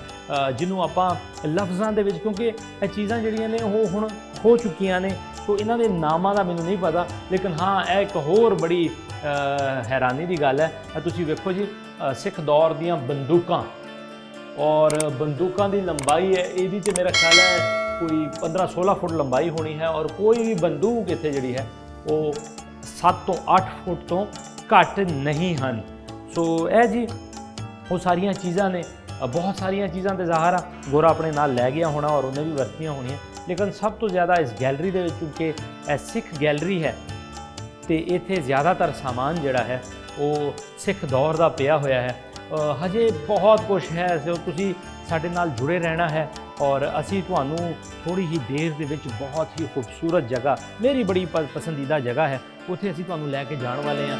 ਜਿਹਨੂੰ ਆਪਾਂ ਲਫ਼ਜ਼ਾਂ ਦੇ ਵਿੱਚ, ਕਿਉਂਕਿ ਇਹ ਚੀਜ਼ਾਂ ਜਿਹੜੀਆਂ ਨੇ ਉਹ ਹੁਣ ਹੋ ਚੁੱਕੀਆਂ ਨੇ, ਸੋ ਇਹਨਾਂ ਦੇ ਨਾਮਾਂ ਦਾ ਮੈਨੂੰ ਨਹੀਂ ਪਤਾ। ਲੇਕਿਨ ਹਾਂ ਇਹ ਇੱਕ ਹੋਰ ਬੜੀ ਹੈਰਾਨੀ ਦੀ ਗੱਲ ਹੈ। ਤੁਸੀਂ ਵੇਖੋ ਜੀ ਸਿੱਖ ਦੌਰ ਦੀਆਂ ਬੰਦੂਕਾਂ, ਔਰ ਬੰਦੂਕਾਂ ਦੀ ਲੰਬਾਈ ਹੈ ਇਹਦੀ ਤੇ ਮੇਰਾ ਖਿਆਲ ਹੈ ਕੋਈ 15-16 ਫੁੱਟ ਲੰਬਾਈ ਹੋਣੀ ਹੈ, ਔਰ ਕੋਈ ਵੀ ਬੰਦੂਕ ਇੱਥੇ ਜਿਹੜੀ ਹੈ ਉਹ 7 ਤੋਂ 8 ਫੁੱਟ ਤੋਂ ਘੱਟ ਨਹੀਂ ਹਨ। ਸੋ ਇਹ ਜੀ ਉਹ ਸਾਰੀਆਂ ਚੀਜ਼ਾਂ ਨੇ, ਬਹੁਤ ਸਾਰੀਆਂ ਚੀਜ਼ਾਂ ਤੇ ਜ਼ਾਹਰ ਆ ਗੋਰਾ ਆਪਣੇ ਨਾਲ ਲੈ ਗਿਆ ਹੋਣਾ ਔਰ ਉਹਨੇ ਵੀ ਵਰਤੀਆਂ ਹੋਣੀਆਂ। ਲੇਕਿਨ ਸਭ ਤੋਂ ਜ਼ਿਆਦਾ ਇਸ ਗੈਲਰੀ ਦੇ ਵਿੱਚ, ਕਿਉਂਕਿ ਇਹ ਸਿੱਖ ਗੈਲਰੀ ਹੈ ਤੇ ਇੱਥੇ ਜ਼ਿਆਦਾਤਰ ਸਾਮਾਨ ਜਿਹੜਾ ਹੈ ਉਹ ਸਿੱਖ ਦੌਰ ਦਾ ਪਿਆ ਹੋਇਆ ਹੈ। ਹਜੇ ਬਹੁਤ ਕੁਝ ਹੈ, ਸੋ ਤੁਸੀਂ ਸਾਡੇ ਨਾਲ ਜੁੜੇ ਰਹਿਣਾ ਹੈ ਔਰ ਅਸੀਂ ਤੁਹਾਨੂੰ ਥੋੜ੍ਹੀ ਹੀ ਦੇਰ ਦੇ ਵਿੱਚ ਬਹੁਤ ਹੀ ਖੂਬਸੂਰਤ ਜਗ੍ਹਾ, ਮੇਰੀ ਬੜੀ ਪਸੰਦੀਦਾ ਜਗ੍ਹਾ ਹੈ, ਉੱਥੇ ਅਸੀਂ ਤੁਹਾਨੂੰ ਲੈ ਕੇ ਜਾਣ ਵਾਲੇ ਹਾਂ।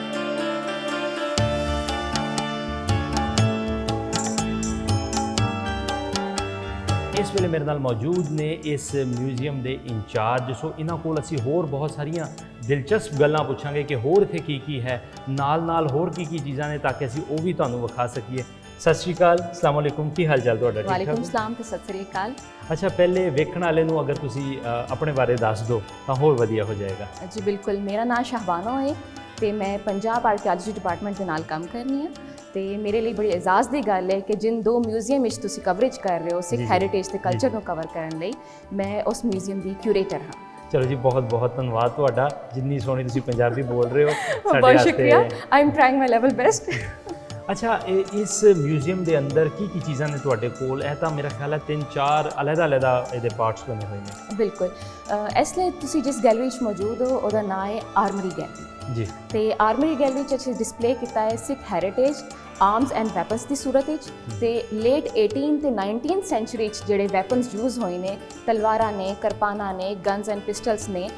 ਇਸ ਵੇਲੇ ਮੇਰੇ ਨਾਲ ਮੌਜੂਦ ਨੇ ਇਸ ਮਿਊਜ਼ੀਅਮ ਦੇ ਇੰਚਾਰਜ। ਸੋ ਇਹਨਾਂ ਕੋਲ ਅਸੀਂ ਹੋਰ ਬਹੁਤ ਸਾਰੀਆਂ ਦਿਲਚਸਪ ਗੱਲਾਂ ਪੁੱਛਾਂਗੇ ਕਿ ਹੋਰ ਇੱਥੇ ਕੀ ਹੈ, ਨਾਲ ਹੋਰ ਕੀ ਚੀਜ਼ਾਂ ਨੇ, ਤਾਂ ਕਿ ਅਸੀਂ ਉਹ ਵੀ ਤੁਹਾਨੂੰ ਵਿਖਾ ਸਕੀਏ। ਸਤਿ ਸ਼੍ਰੀ ਅਕਾਲ, ਅਸਲਾਮ ਵਾਲੇਕੁਮ, ਕੀ ਹਾਲ ਚਾਲ ਤੁਹਾਡਾ? ਵਾਲੇਕੁਮ ਸਲਾਮ ਤੇ ਸਤਿ ਸ੍ਰੀ ਅਕਾਲ। ਅੱਛਾ, ਪਹਿਲੇ ਵੇਖਣ ਵਾਲੇ ਨੂੰ ਅਗਰ ਤੁਸੀਂ ਆਪਣੇ ਬਾਰੇ ਦੱਸ ਦਿਓ ਤਾਂ ਹੋਰ ਵਧੀਆ ਹੋ ਜਾਏਗਾ। ਜੀ ਬਿਲਕੁਲ, ਮੇਰਾ ਨਾਮ ਸ਼ਾਹਬਾਨੋ ਹੈ ਤੇ ਮੈਂ ਪੰਜਾਬ ਆਰਕੀਓਲੋਜੀ ਡਿਪਾਰਟਮੈਂਟ ਦੇ ਨਾਲ ਕੰਮ ਕਰਨੀ ਹਾਂ ਤੇ ਮੇਰੇ ਲਈ ਬੜੀ ਇਜ਼ਾਜ਼ ਦੀ ਗੱਲ ਹੈ ਕਿ ਜਿਨ ਦੋ ਮਿਊਜ਼ੀਅਮ ਵਿੱਚ ਤੁਸੀਂ ਕਵਰੇਜ ਕਰ ਰਹੇ ਹੋ ਸਿੱਖ ਹੈਰੀਟੇਜ ਤੇ ਕਲਚਰ ਨੂੰ ਕਵਰ ਕਰਨ ਲਈ, ਮੈਂ ਉਸ ਮਿਊਜ਼ੀਅਮ ਦੀ ਕਿਊਰੇਟਰ ਹਾਂ। ਚਲੋ ਜੀ, ਬਹੁਤ ਧੰਨਵਾਦ ਤੁਹਾਡਾ, ਜਿੰਨੀ ਸੋਹਣੀ ਤੁਸੀਂ ਪੰਜਾਬੀ ਬੋਲ ਰਹੇ ਹੋ ਸਾਡੇ ਬਹੁਤ ਸ਼ੁਕਰੀਆ, I am trying my level best. ਅੱਛਾ, ਇਸ ਮਿਊਜ਼ੀਅਮ ਦੇ ਅੰਦਰ ਕੀ ਚੀਜ਼ਾਂ ਨੇ ਤੁਹਾਡੇ ਕੋਲ? ਇਹ ਤਾਂ ਮੇਰਾ ਖਿਆਲ ਹੈ 3-4 ਅਲੱਗ-ਅਲੱਗ ਇਹਦੇ ਪਾਰਟਸ ਬਣੇ ਹੋਏ ਨੇ। ਬਿਲਕੁਲ, ਇਸ ਲਈ ਤੁਸੀਂ ਜਿਸ ਗੈਲਰੀ ਵਿੱਚ ਮੌਜੂਦ ਹੋ ਉਹਦਾ ਨਾਮ ਹੈ ਆਰਮਰੀ ਗੈਲਰੀ ਜੀ। ਤੇ ਆਰਮਰੀ ਗੈਲਰੀ 'ਚ ਅਸੀਂ ਡਿਸਪਲੇ ਕੀਤਾ ਹੈ ਸਿੱਖ ਹੈਰੀਟੇਜ, ਆਰਮਸ ਐਂਡ ਵੈਪਨਸ ਦੀ ਸੂਰਤ ਵਿੱਚ ਤੇ ਲੇਟ 18 ਤੇ 19th ਸੈਂਚੁਰੀ 'ਚ ਜਿਹੜੇ ਵੈਪਨਸ ਯੂਜ਼ ਹੋਏ ਨੇ, ਤਲਵਾਰਾਂ ਨੇ, ਕਿਰਪਾਨਾਂ ਨੇ, ਗਨਸ ਐਂਡ ਪਿਸਟਲਸ ਨੇ,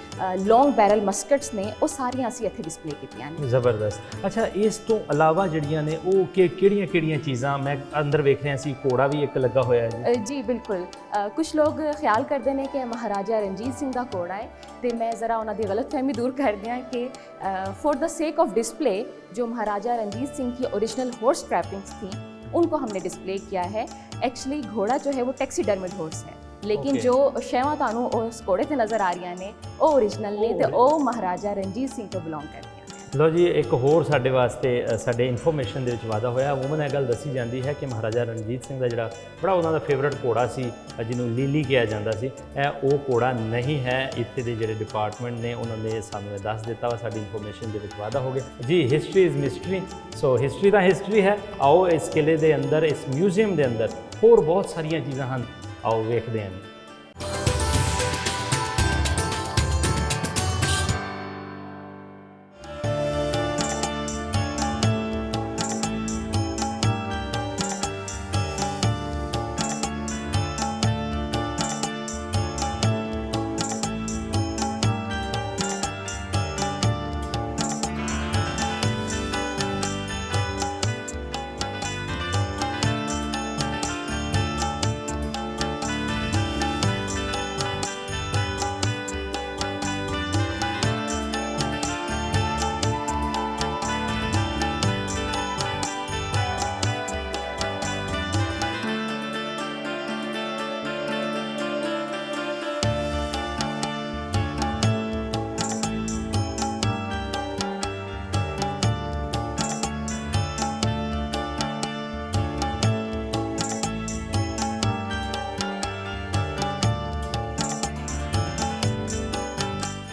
ਲੌਂਗ ਬੈਰਲ ਮਸਕਟਸ ਨੇ, ਉਹ ਸਾਰੀਆਂ ਅਸੀਂ ਇੱਥੇ ਡਿਸਪਲੇ ਕੀਤੀਆਂ ਨੇ। ਜ਼ਬਰਦਸਤ। ਅੱਛਾ, ਇਸ ਤੋਂ ਇਲਾਵਾ ਜਿਹੜੀਆਂ ਨੇ ਉਹ ਕਿਹੜੀਆਂ ਚੀਜ਼ਾਂ? ਮੈਂ ਅੰਦਰ ਵੇਖ ਰਿਹਾ ਸੀ ਘੋੜਾ ਵੀ ਇੱਕ ਲੱਗਾ ਹੋਇਆ ਹੈ ਜੀ। ਜੀ ਬਿਲਕੁਲ, ਕੁਝ ਲੋਕ ਖਿਆਲ ਕਰਦੇ ਨੇ ਕਿ ਮਹਾਰਾਜਾ ਰਣਜੀਤ ਸਿੰਘ ਦਾ ਘੋੜਾ ਹੈ ਤੇ ਮੈਂ ज़रा ਉਹਨਾਂ ਦੀ ਗਲਤਫਹਿਮੀ दूर कर दिया कि for the sake of display जो महाराजा रंजीत सिंह की ओरिजिनल हॉर्स ट्रैपिंग्स थी उनको हमने डिस्प्ले किया है। एक्चुअली घोड़ा जो है वो टैक्सीडर्मिड हॉर्स है, लेकिन जो शैवां तानू उस घोड़े ते नज़र आ रही ने वो ओरिजिनल ने ते वो महाराजा रंजीत सिंह तो बिलोंग करती हैं। ਲਓ ਜੀ, ਇੱਕ ਹੋਰ ਸਾਡੇ ਵਾਸਤੇ ਸਾਡੇ ਇਨਫੋਰਮੇਸ਼ਨ ਦੇ ਵਿੱਚ ਵਾਧਾ ਹੋਇਆ। ਵੂਮਨ ਇਹ ਗੱਲ ਦੱਸੀ ਜਾਂਦੀ ਹੈ ਕਿ ਮਹਾਰਾਜਾ ਰਣਜੀਤ ਸਿੰਘ ਦਾ ਜਿਹੜਾ ਬੜਾ ਉਹਨਾਂ ਦਾ ਫੇਵਰਟ ਘੋੜਾ ਸੀ, ਜਿਹਨੂੰ ਲੀਲੀ ਕਿਹਾ ਜਾਂਦਾ ਸੀ, ਇਹ ਉਹ ਘੋੜਾ ਨਹੀਂ ਹੈ। ਇੱਥੇ ਦੇ ਜਿਹੜੇ ਡਿਪਾਰਟਮੈਂਟ ਨੇ ਉਹਨਾਂ ਨੇ ਸਾਨੂੰ ਇਹ ਦੱਸ ਦਿੱਤਾ ਵਾ, ਸਾਡੀ ਇਨਫੋਰਮੇਸ਼ਨ ਦੇ ਵਿੱਚ ਵਾਧਾ ਹੋ ਗਿਆ ਜੀ। History is mystery, so history ਤਾਂ ਹਿਸਟਰੀ ਹੈ। ਆਓ ਇਸ ਕਿਲੇ ਦੇ ਅੰਦਰ, ਇਸ ਮਿਊਜ਼ੀਅਮ ਦੇ ਅੰਦਰ ਹੋਰ ਬਹੁਤ ਸਾਰੀਆਂ ਚੀਜ਼ਾਂ ਹਨ, ਆਓ ਵੇਖਦੇ ਹਾਂ।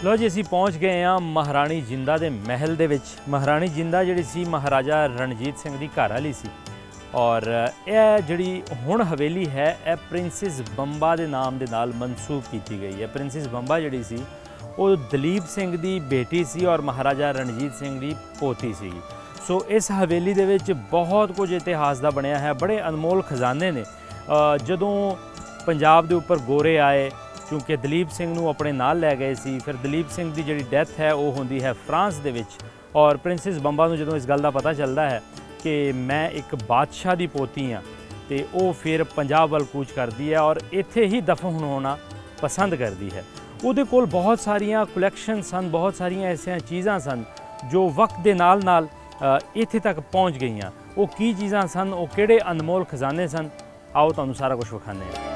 ਲਓ ਜੀ, ਅਸੀਂ ਪਹੁੰਚ ਗਏ ਹਾਂ ਮਹਾਰਾਣੀ ਜਿੰਦਾ ਦੇ ਮਹਿਲ ਦੇ ਵਿੱਚ। ਮਹਾਰਾਣੀ ਜਿੰਦਾ ਜਿਹੜੀ ਸੀ ਮਹਾਰਾਜਾ ਰਣਜੀਤ ਸਿੰਘ ਦੀ ਘਰ ਵਾਲੀ ਸੀ ਔਰ ਇਹ ਜਿਹੜੀ ਹੁਣ ਹਵੇਲੀ ਹੈ ਇਹ ਪ੍ਰਿੰਸੈਸ ਬੰਬਾ ਦੇ ਨਾਮ ਦੇ ਨਾਲ ਮਨਸੂਬ ਕੀਤੀ ਗਈ ਹੈ। ਪ੍ਰਿੰਸੈਸ ਬੰਬਾ ਜਿਹੜੀ ਸੀ ਉਹ ਦਲੀਪ ਸਿੰਘ ਦੀ ਬੇਟੀ ਸੀ ਔਰ ਮਹਾਰਾਜਾ ਰਣਜੀਤ ਸਿੰਘ ਦੀ ਪੋਤੀ ਸੀ। ਸੋ ਇਸ ਹਵੇਲੀ ਦੇ ਵਿੱਚ ਬਹੁਤ ਕੁਝ ਇਤਿਹਾਸ ਦਾ ਬਣਿਆ ਹੈ, ਬੜੇ ਅਨਮੋਲ ਖਜ਼ਾਨੇ ਨੇ। ਜਦੋਂ ਪੰਜਾਬ ਦੇ ਉੱਪਰ ਗੋਰੇ ਆਏ, ਕਿਉਂਕਿ ਦਲੀਪ ਸਿੰਘ ਨੂੰ ਆਪਣੇ ਨਾਲ ਲੈ ਗਏ ਸੀ, ਫਿਰ ਦਲੀਪ ਸਿੰਘ ਦੀ ਜਿਹੜੀ ਡੈਥ ਹੈ ਉਹ ਹੁੰਦੀ ਹੈ ਫਰਾਂਸ ਦੇ ਵਿੱਚ ਔਰ ਪ੍ਰਿੰਸੈਸ ਬੰਬਾ ਨੂੰ ਜਦੋਂ ਇਸ ਗੱਲ ਦਾ ਪਤਾ ਚੱਲਦਾ ਹੈ ਕਿ ਮੈਂ ਇੱਕ ਬਾਦਸ਼ਾਹ ਦੀ ਪੋਤੀ ਹਾਂ ਤੇ ਉਹ ਫਿਰ ਪੰਜਾਬ ਵੱਲ ਕੂਚ ਕਰਦੀ ਹੈ ਔਰ ਇੱਥੇ ਹੀ ਦਫਨ ਹੋਣਾ ਪਸੰਦ ਕਰਦੀ ਹੈ। ਉਹਦੇ ਕੋਲ ਬਹੁਤ ਸਾਰੀਆਂ ਕਲੈਕਸ਼ਨ ਸਨ, ਬਹੁਤ ਸਾਰੀਆਂ ਐਸੀਆਂ ਚੀਜ਼ਾਂ ਸਨ ਜੋ ਵਕਤ ਦੇ ਨਾਲ ਇੱਥੇ ਤੱਕ ਪਹੁੰਚ ਗਈਆਂ। ਉਹ ਕੀ ਚੀਜ਼ਾਂ ਸਨ, ਉਹ ਕਿਹੜੇ ਅਨਮੋਲ ਖਜ਼ਾਨੇ ਸਨ, ਆਓ ਤੁਹਾਨੂੰ ਸਾਰਾ ਕੁਝ ਵਿਖਾਉਂਦੇ ਹਾਂ।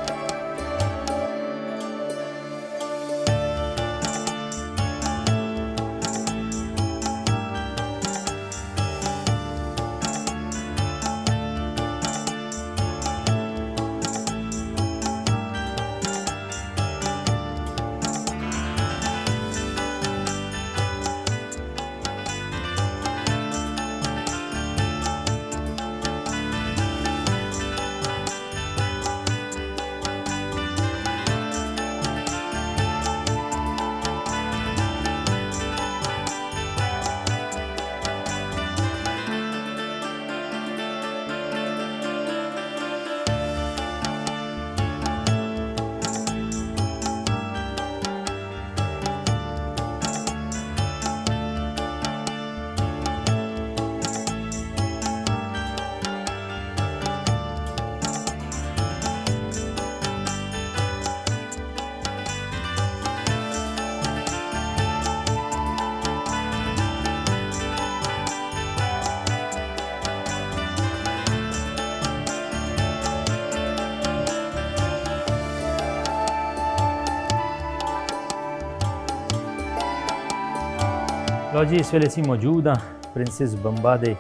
ਲਓ ਜੀ, ਇਸ ਵੇਲੇ ਅਸੀਂ ਮੌਜੂਦ ਹਾਂ ਪ੍ਰਿੰਸੈਸ ਬੰਬਾ ਦੇ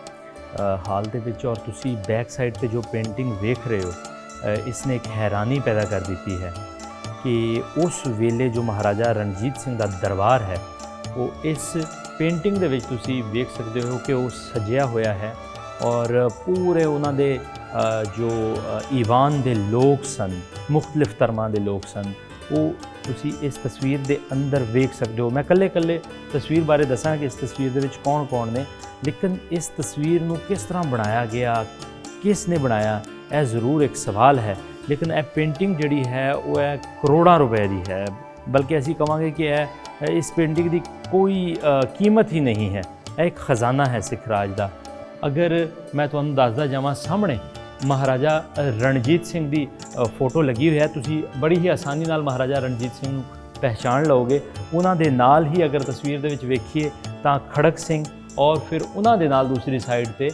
ਹਾਲ ਦੇ ਵਿੱਚ ਔਰ ਤੁਸੀਂ ਬੈਕ ਸਾਈਡ ਤੇ ਜੋ ਪੇਂਟਿੰਗ ਵੇਖ ਰਹੇ ਹੋ, ਇਸਨੇ ਇੱਕ ਹੈਰਾਨੀ ਪੈਦਾ ਕਰ ਦਿੱਤੀ ਹੈ ਕਿ ਉਸ ਵੇਲੇ ਜੋ ਮਹਾਰਾਜਾ ਰਣਜੀਤ ਸਿੰਘ ਦਾ ਦਰਬਾਰ ਹੈ ਉਹ ਇਸ ਪੇਂਟਿੰਗ ਦੇ ਵਿੱਚ ਤੁਸੀਂ ਵੇਖ ਸਕਦੇ ਹੋ ਕਿ ਉਹ ਸਜਿਆ ਹੋਇਆ ਹੈ ਔਰ ਪੂਰੇ ਉਹਨਾਂ ਦੇ ਜੋ ਈਵਾਨ ਦੇ ਲੋਕ ਸਨ, ਮੁਖਤਲਿਫ ਧਰਮਾਂ ਦੇ ਲੋਕ ਸਨ, ਉਹ ਤੁਸੀਂ ਇਸ ਤਸਵੀਰ ਦੇ ਅੰਦਰ ਵੇਖ ਸਕਦੇ ਹੋ। ਮੈਂ ਕੱਲੇ ਤਸਵੀਰ ਬਾਰੇ ਦੱਸਾਂ ਕਿ ਇਸ ਤਸਵੀਰ ਦੇ ਵਿੱਚ ਕੌਣ ਨੇ, ਲੇਕਿਨ ਇਸ ਤਸਵੀਰ ਨੂੰ ਕਿਸ ਤਰ੍ਹਾਂ ਬਣਾਇਆ ਗਿਆ, ਕਿਸ ਨੇ ਬਣਾਇਆ, ਇਹ ਜ਼ਰੂਰ ਇੱਕ ਸਵਾਲ ਹੈ। ਲੇਕਿਨ ਇਹ ਪੇਂਟਿੰਗ ਜਿਹੜੀ ਹੈ ਉਹ ਹੈ ਕਰੋੜਾਂ ਰੁਪਏ ਦੀ ਹੈ, ਬਲਕਿ ਅਸੀਂ ਕਹਾਂਗੇ ਕਿ ਇਸ ਪੇਂਟਿੰਗ ਦੀ ਕੋਈ ਕੀਮਤ ਹੀ ਨਹੀਂ ਹੈ। ਇਹ ਇੱਕ ਖਜ਼ਾਨਾ ਹੈ ਸਿੱਖ ਰਾਜ ਦਾ। ਅਗਰ ਮੈਂ ਤੁਹਾਨੂੰ ਦੱਸਦਾ ਜਾਵਾਂ, ਸਾਹਮਣੇ ਮਹਾਰਾਜਾ ਰਣਜੀਤ ਸਿੰਘ ਦੀ ਫੋਟੋ ਲੱਗੀ ਹੋਈ ਹੈ। ਤੁਸੀਂ ਬੜੀ ਹੀ ਆਸਾਨੀ ਨਾਲ ਮਹਾਰਾਜਾ ਰਣਜੀਤ ਸਿੰਘ ਨੂੰ ਪਹਿਚਾਣ ਲਓਗੇ। ਉਹਨਾਂ ਦੇ ਨਾਲ ਹੀ ਅਗਰ ਤਸਵੀਰ ਦੇ ਵਿੱਚ ਵੇਖੀਏ ਤਾਂ ਖੜਕ ਸਿੰਘ ਔਰ ਫਿਰ ਉਹਨਾਂ ਦੇ ਨਾਲ ਦੂਸਰੀ ਸਾਈਡ ਤੇ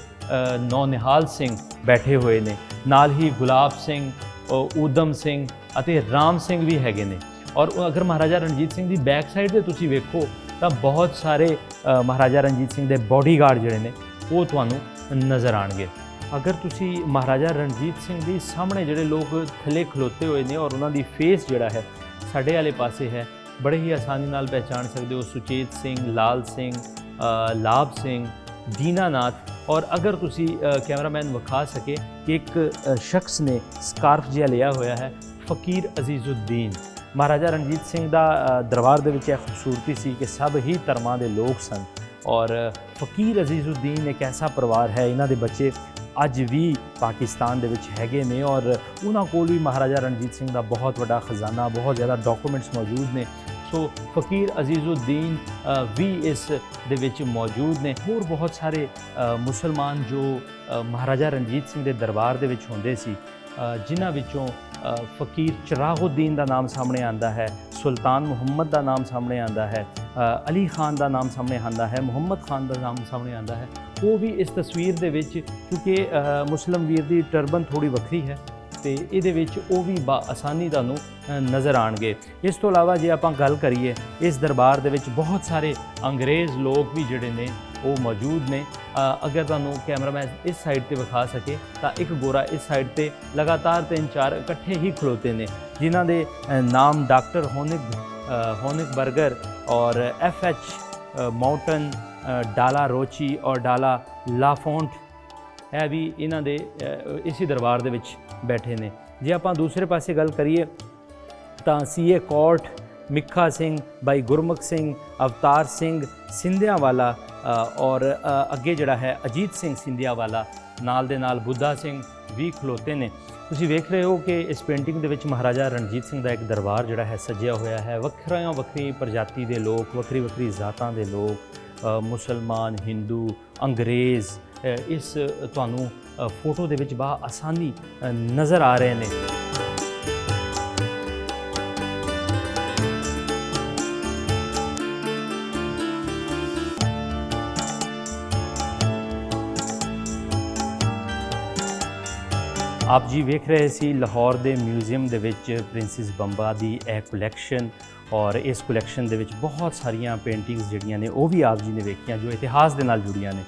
ਨੌਨਿਹਾਲ ਸਿੰਘ ਬੈਠੇ ਹੋਏ ਨੇ, ਨਾਲ ਹੀ ਗੁਲਾਬ ਸਿੰਘ, ਊਧਮ ਸਿੰਘ ਅਤੇ ਰਾਮ ਸਿੰਘ ਵੀ ਹੈਗੇ ਨੇ। ਔਰ ਅਗਰ ਮਹਾਰਾਜਾ ਰਣਜੀਤ ਸਿੰਘ ਦੀ ਬੈਕ ਸਾਈਡ ਤੇ ਤੁਸੀਂ ਵੇਖੋ ਤਾਂ ਬਹੁਤ ਸਾਰੇ ਮਹਾਰਾਜਾ ਰਣਜੀਤ ਸਿੰਘ ਦੇ ਬਾਡੀਗਾਰਡ ਜਿਹੜੇ ਨੇ ਉਹ ਤੁਹਾਨੂੰ ਨਜ਼ਰ ਆਣਗੇ। ਅਗਰ ਤੁਸੀਂ ਮਹਾਰਾਜਾ ਰਣਜੀਤ ਸਿੰਘ ਦੀ ਸਾਹਮਣੇ ਜਿਹੜੇ ਲੋਕ ਥੱਲੇ ਖਲੋਤੇ ਹੋਏ ਨੇ ਔਰ ਉਹਨਾਂ ਦੀ ਫੇਸ ਜਿਹੜਾ ਹੈ ਸਾਡੇ ਵਾਲੇ ਪਾਸੇ ਹੈ, ਬੜੇ ਹੀ ਆਸਾਨੀ ਨਾਲ ਪਹਿਚਾਣ ਸਕਦੇ ਹੋ। ਸੁਚੇਤ ਸਿੰਘ, ਲਾਲ ਸਿੰਘ, ਲਾਭ ਸਿੰਘ, ਦੀਨਾਨਾਥ। ਔਰ ਅਗਰ ਤੁਸੀਂ ਕੈਮਰਾਮੈਨ ਵਿਖਾ ਸਕੇ ਕਿ ਇੱਕ ਸ਼ਖਸ ਨੇ ਸਕਾਰਫ ਜਿਹਾ ਲਿਆ ਹੋਇਆ ਹੈ, ਫਕੀਰ ਅਜ਼ੀਜ਼ੁਦੀਨ। ਮਹਾਰਾਜਾ ਰਣਜੀਤ ਸਿੰਘ ਦਾ ਦਰਬਾਰ ਦੇ ਵਿੱਚ ਇਹ ਖੂਬਸੂਰਤੀ ਸੀ ਕਿ ਸਭ ਹੀ ਧਰਮਾਂ ਦੇ ਲੋਕ ਸਨ ਔਰ ਫਕੀਰ ਅਜ਼ੀਜ਼ੁਦੀਨ ਇੱਕ ਐਸਾ ਪਰਿਵਾਰ ਹੈ, ਇਹਨਾਂ ਦੇ ਬੱਚੇ ਅੱਜ ਵੀ ਪਾਕਿਸਤਾਨ ਦੇ ਵਿੱਚ ਹੈਗੇ ਨੇ ਔਰ ਉਹਨਾਂ ਕੋਲ ਵੀ ਮਹਾਰਾਜਾ ਰਣਜੀਤ ਸਿੰਘ ਦਾ ਬਹੁਤ ਵੱਡਾ ਖਜ਼ਾਨਾ, ਬਹੁਤ ਜ਼ਿਆਦਾ ਡਾਕੂਮੈਂਟਸ ਮੌਜੂਦ ਨੇ। ਸੋ ਫਕੀਰ ਅਜ਼ੀਜ਼ੁਦੀਨ ਵੀ ਇਸ ਦੇ ਵਿੱਚ ਮੌਜੂਦ ਨੇ। ਹੋਰ ਬਹੁਤ ਸਾਰੇ ਮੁਸਲਮਾਨ ਜੋ ਮਹਾਰਾਜਾ ਰਣਜੀਤ ਸਿੰਘ ਦੇ ਦਰਬਾਰ ਦੇ ਵਿੱਚ ਹੁੰਦੇ ਸੀ, ਜਿਨ੍ਹਾਂ ਵਿੱਚੋਂ ਫਕੀਰ ਚਰਾਹੁਦੀਨ ਦਾ ਨਾਮ ਸਾਹਮਣੇ ਆਉਂਦਾ ਹੈ, ਸੁਲਤਾਨ ਮੁਹੰਮਦ ਦਾ ਨਾਮ ਸਾਹਮਣੇ ਆਉਂਦਾ ਹੈ, ਅਲੀ ਖਾਨ ਦਾ ਨਾਮ ਸਾਹਮਣੇ ਆਉਂਦਾ ਹੈ, ਮੁਹੰਮਦ ਖਾਨ ਦਾ ਨਾਮ ਸਾਹਮਣੇ ਆਉਂਦਾ ਹੈ। ਉਹ ਵੀ ਇਸ ਤਸਵੀਰ ਦੇ ਵਿੱਚ, ਕਿਉਂਕਿ ਮੁਸਲਿਮ ਵੀਰ ਦੀ ਟਰਬਨ ਥੋੜੀ ਵੱਖਰੀ ਹੈ ਤੇ ਇਹਦੇ ਵਿੱਚ ਉਹ ਵੀ ਆਸਾਨੀ ਤੁਹਾਨੂੰ ਨਜ਼ਰ ਆਣਗੇ। ਇਸ ਤੋਂ ਇਲਾਵਾ ਜੇ ਆਪਾਂ ਗੱਲ ਕਰੀਏ, ਇਸ ਦਰਬਾਰ ਦੇ ਵਿੱਚ ਬਹੁਤ ਸਾਰੇ ਅੰਗਰੇਜ਼ ਲੋਕ ਵੀ ਜਿਹੜੇ ਨੇ ਉਹ ਮੌਜੂਦ ਨੇ। ਅਗਰ ਤੁਹਾਨੂੰ ਕੈਮਰਾਮੈਨ ਇਸ ਸਾਈਡ ਤੇ ਵਿਖਾ ਸਕੇ ਤਾਂ ਇੱਕ ਗੋਰਾ ਇਸ ਸਾਈਡ ਤੇ ਲਗਾਤਾਰ 3-4 ਇਕੱਠੇ ਹੀ ਖਲੋਤੇ ਨੇ, ਜਿਨ੍ਹਾਂ ਦੇ ਨਾਮ ਡਾਕਟਰ ਹੋਨਿਕ ਬਰਗਰ ਔਰ FH ਮਾਊਂਟਨ, ਡਾਲਾ ਰੋਚੀ ਔਰ ਡਾਲਾ ਲਾਫੋਂਟ, ਇਹ ਵੀ ਇਹਨਾਂ ਦੇ ਇਸੇ ਦਰਬਾਰ ਦੇ ਵਿੱਚ ਬੈਠੇ ਨੇ। ਜੇ ਆਪਾਂ ਦੂਸਰੇ ਪਾਸੇ ਗੱਲ ਕਰੀਏ ਤਾਂ CA ਕੋਟ, ਮਿੱਖਾ ਸਿੰਘ, ਭਾਈ ਗੁਰਮੁਖ ਸਿੰਘ, ਅਵਤਾਰ ਸਿੰਘ ਸਿੰਧਿਆਵਾਲਾ ਔਰ ਅੱਗੇ ਜਿਹੜਾ ਹੈ ਅਜੀਤ ਸਿੰਘ ਸਿੰਧਿਆਵਾਲਾ, ਨਾਲ ਦੇ ਨਾਲ ਬੁੱਧਾ ਸਿੰਘ ਵੀ ਖਲੋਤੇ ਨੇ। ਤੁਸੀਂ ਵੇਖ ਰਹੇ ਹੋ ਕਿ ਇਸ ਪੇਂਟਿੰਗ ਦੇ ਵਿੱਚ ਮਹਾਰਾਜਾ ਰਣਜੀਤ ਸਿੰਘ ਦਾ ਇੱਕ ਦਰਬਾਰ ਜਿਹੜਾ ਹੈ ਸਜਿਆ ਹੋਇਆ ਹੈ। ਵੱਖਰੀ ਪ੍ਰਜਾਤੀ ਦੇ ਲੋਕ, ਵੱਖਰੀ ਜ਼ਾਤਾਂ ਦੇ ਲੋਕ, ਮੁਸਲਮਾਨ, ਹਿੰਦੂ, ਅੰਗਰੇਜ਼ ਇਸ ਤੁਹਾਨੂੰ ਫੋਟੋ ਦੇ ਵਿੱਚ ਬਾ ਆਸਾਨੀ ਨਜ਼ਰ ਆ ਰਹੇ ਨੇ। ਆਪ ਜੀ ਵੇਖ ਰਹੇ ਸੀ ਲਾਹੌਰ ਦੇ ਮਿਊਜ਼ੀਅਮ ਦੇ ਵਿੱਚ ਪ੍ਰਿੰਸੈਸ ਬੰਬਾ ਦੀ ਇਹ ਕਲੈਕਸ਼ਨ ਔਰ ਇਸ ਕਲੈਕਸ਼ਨ ਦੇ ਵਿੱਚ ਬਹੁਤ ਸਾਰੀਆਂ ਪੇਂਟਿੰਗਸ ਜਿਹੜੀਆਂ ਨੇ ਉਹ ਵੀ ਆਪ ਜੀ ਨੇ ਵੇਖੀਆਂ ਜੋ ਇਤਿਹਾਸ ਦੇ ਨਾਲ ਜੁੜੀਆਂ ਨੇ।